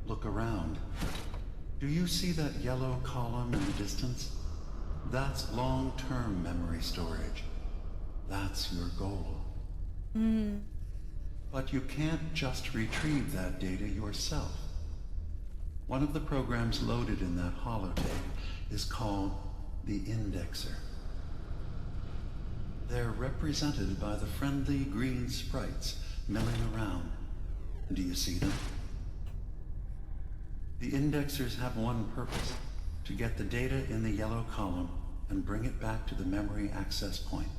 Look around. Do you see that yellow column in the distance? That's long-term memory storage. That's your goal. But you can't just retrieve that data yourself. One of the programs loaded in that holotape is called the Indexer. They're represented by the friendly green sprites milling around. Do you see them? The Indexers have one purpose: to get the data in the yellow column and bring it back to the memory access point.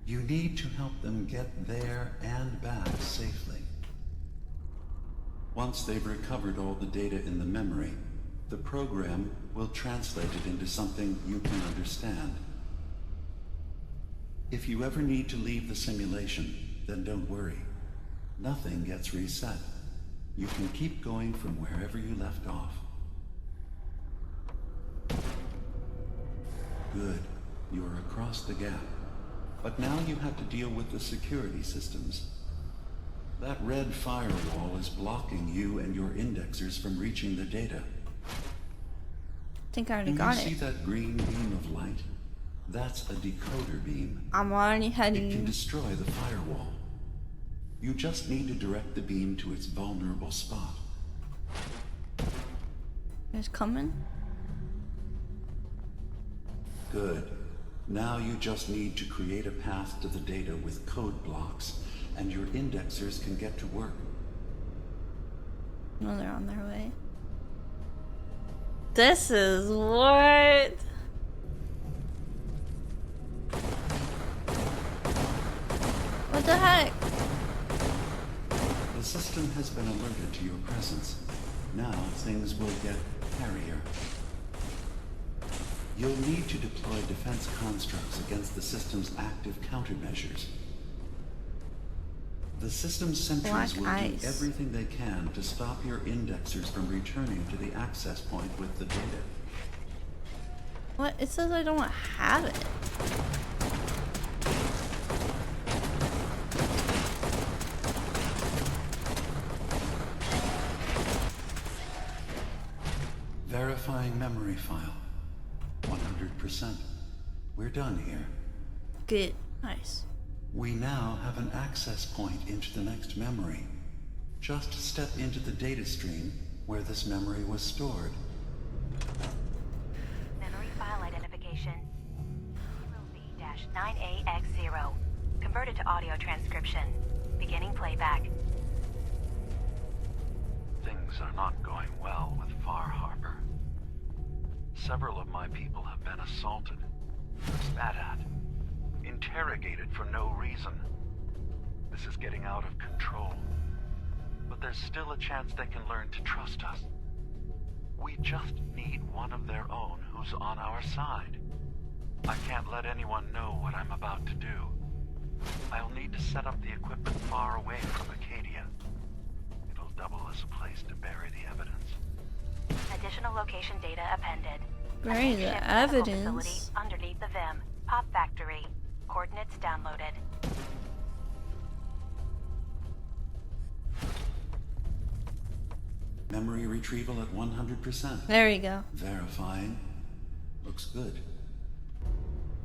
You need to help them get there and back safely. Once they've recovered all the data in the memory, the program will translate it into something you can understand. If you ever need to leave the simulation, then don't worry. Nothing gets reset. You can keep going from wherever you left off. Good. You're across the gap. But now you have to deal with the security systems. That red firewall is blocking you and your indexers from reaching the data. I think I already got it. Do you see that green beam of light? That's a decoder beam. I'm already heading. It can destroy the firewall. You just need to direct the beam to its vulnerable spot. It's coming. Good. Now you just need to create a path to the data with code blocks, and your indexers can get to work. No, they're on their way. This is what? What the heck? The system has been alerted to your presence. Now things will get hairier. You'll need to deploy defense constructs against the system's active countermeasures. The system's sentries will do everything they can to stop your indexers from returning to the access point with the data. What? It says I don't have it. Verifying memory file. 100%. We're done here. Good. Nice. We now have an access point into the next memory. Just step into the data stream where this memory was stored. Memory file identification 0B-9AX0. Converted to audio transcription. Beginning playback. Things are not going well with Far Harbor. Several of my people have been assaulted, spat at, interrogated for no reason. This is getting out of control. But there's still a chance they can learn to trust us. We just need one of their own who's on our side. I can't let anyone know what I'm about to do. I'll need to set up the equipment far away from Acadia. It'll double as a place to bury the evidence. Additional location data appended. Bury the evidence. Underneath the VIM. Pop factory. Coordinates downloaded. Memory retrieval at 100%. There you go. Verifying. Looks good.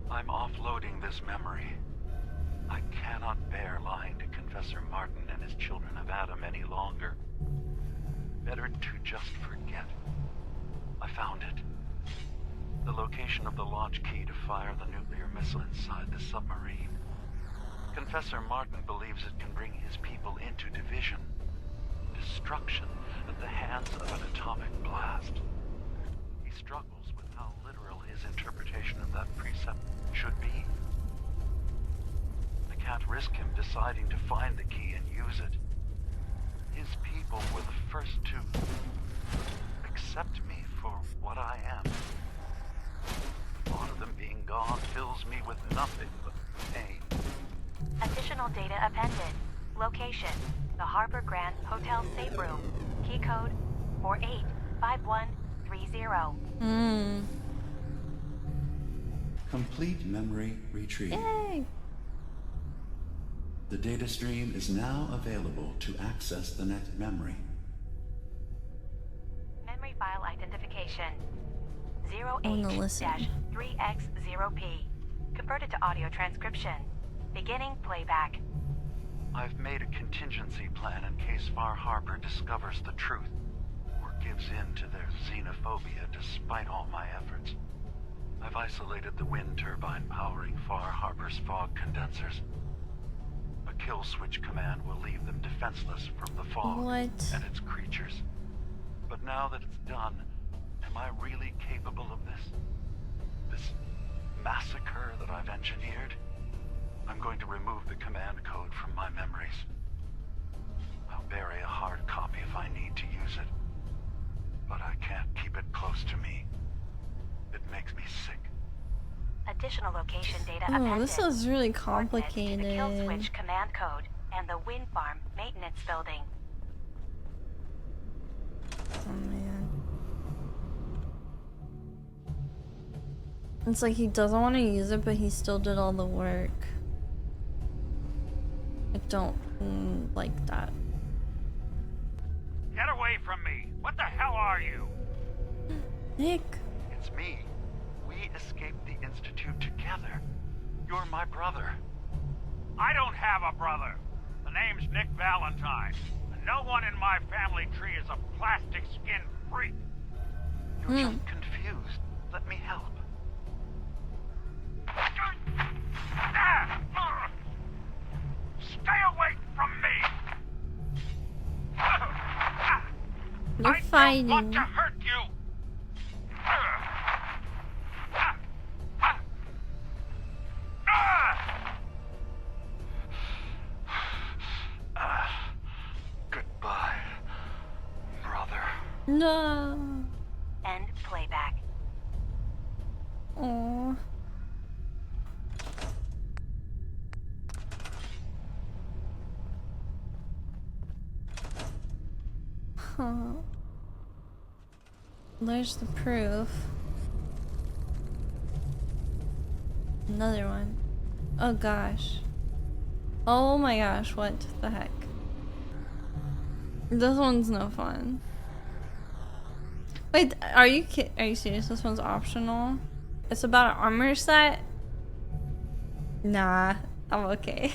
I'm offloading this memory. I cannot bear lying to Confessor Martin and his children of Adam any longer. Better to just forget. I found it. The location of the launch key to fire the nuclear missile inside the submarine. Confessor Martin believes it can bring his people into division, destruction at the hands of an atomic blast. He struggles with how literal his interpretation of that precept should be. I can't risk him deciding to find the key and use it. His people were the first to accept me for what I am. The thought of them being gone fills me with nothing but pain. Additional data appended. Location: the Harbor Grand Hotel Safe Room. Key code 485130. Complete memory retrieved. Yay! The data stream is now available to access the next memory. Memory file identification: wanna listen. 08-3X0P. Converted to audio transcription. Beginning playback. I've made a contingency plan in case Far Harbor discovers the truth or gives in to their xenophobia despite all my efforts. I've isolated the wind turbine powering Far Harbor's fog condensers. A kill switch command will leave them defenseless from the fog and its creatures. But now that it's done, am I really capable of this? This massacre that I've engineered? I'm going to remove the command code from my memories. I'll bury a hard copy if I need to use it. But I can't keep it close to me. It makes me sick. Additional location data Oh, appended. this is really Coordinates to complicated. the kill switch command code and the wind farm maintenance building. Oh man. It's like he doesn't want to use it, but he still did all the work. I don't like that. Get away from me! What the hell are you? Nick. It's me. We escaped the Institute together. You're my brother. I don't have a brother. The name's Nick Valentine. And no one in my family tree is a plastic skin freak. You're just confused. Let me help. Stay away from me! They're fighting. I don't want to hurt you! Goodbye, brother. No. End playback. Aww. Huh. There's the proof. Another one. Oh gosh. Oh my gosh, what the heck? This one's no fun. Wait, are you serious? This one's optional? It's about an armor set? Nah, I'm okay.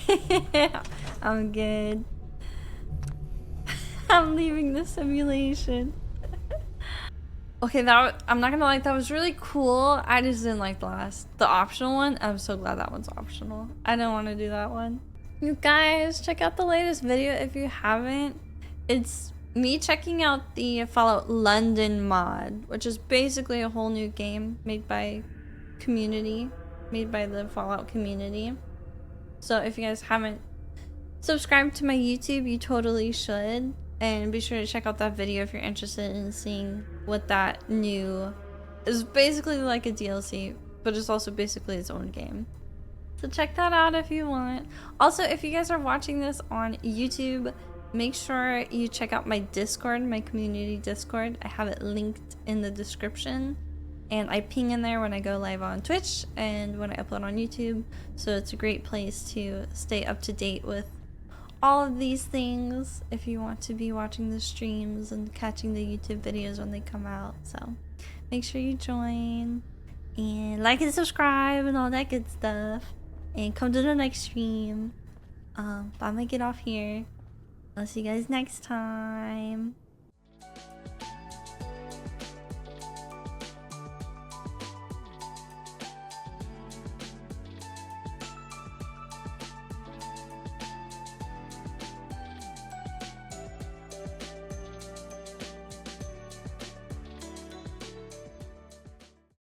I'm good. I'm leaving the simulation. Okay, I'm not gonna lie, that was really cool. I just didn't like the optional one. I'm so glad that one's optional. I didn't want to do that one. You guys, check out the latest video if you haven't. It's me checking out the Fallout London mod, which is basically a whole new game made by the Fallout community. So if you guys haven't subscribed to my YouTube, you totally should. And be sure to check out that video if you're interested in seeing what that new is. Basically like a DLC, but it's also basically its own game. So check that out if you want. Also, if you guys are watching this on YouTube, make sure you check out my Discord, my community Discord. I have it linked in the description. And I ping in there when I go live on Twitch and when I upload on YouTube. So it's a great place to stay up to date with all of these things if you want to be watching the streams and catching the YouTube videos when they come out. So make sure you join and like and subscribe and all that good stuff, and come to the next stream. But I'm gonna get off here. I'll see you guys next time.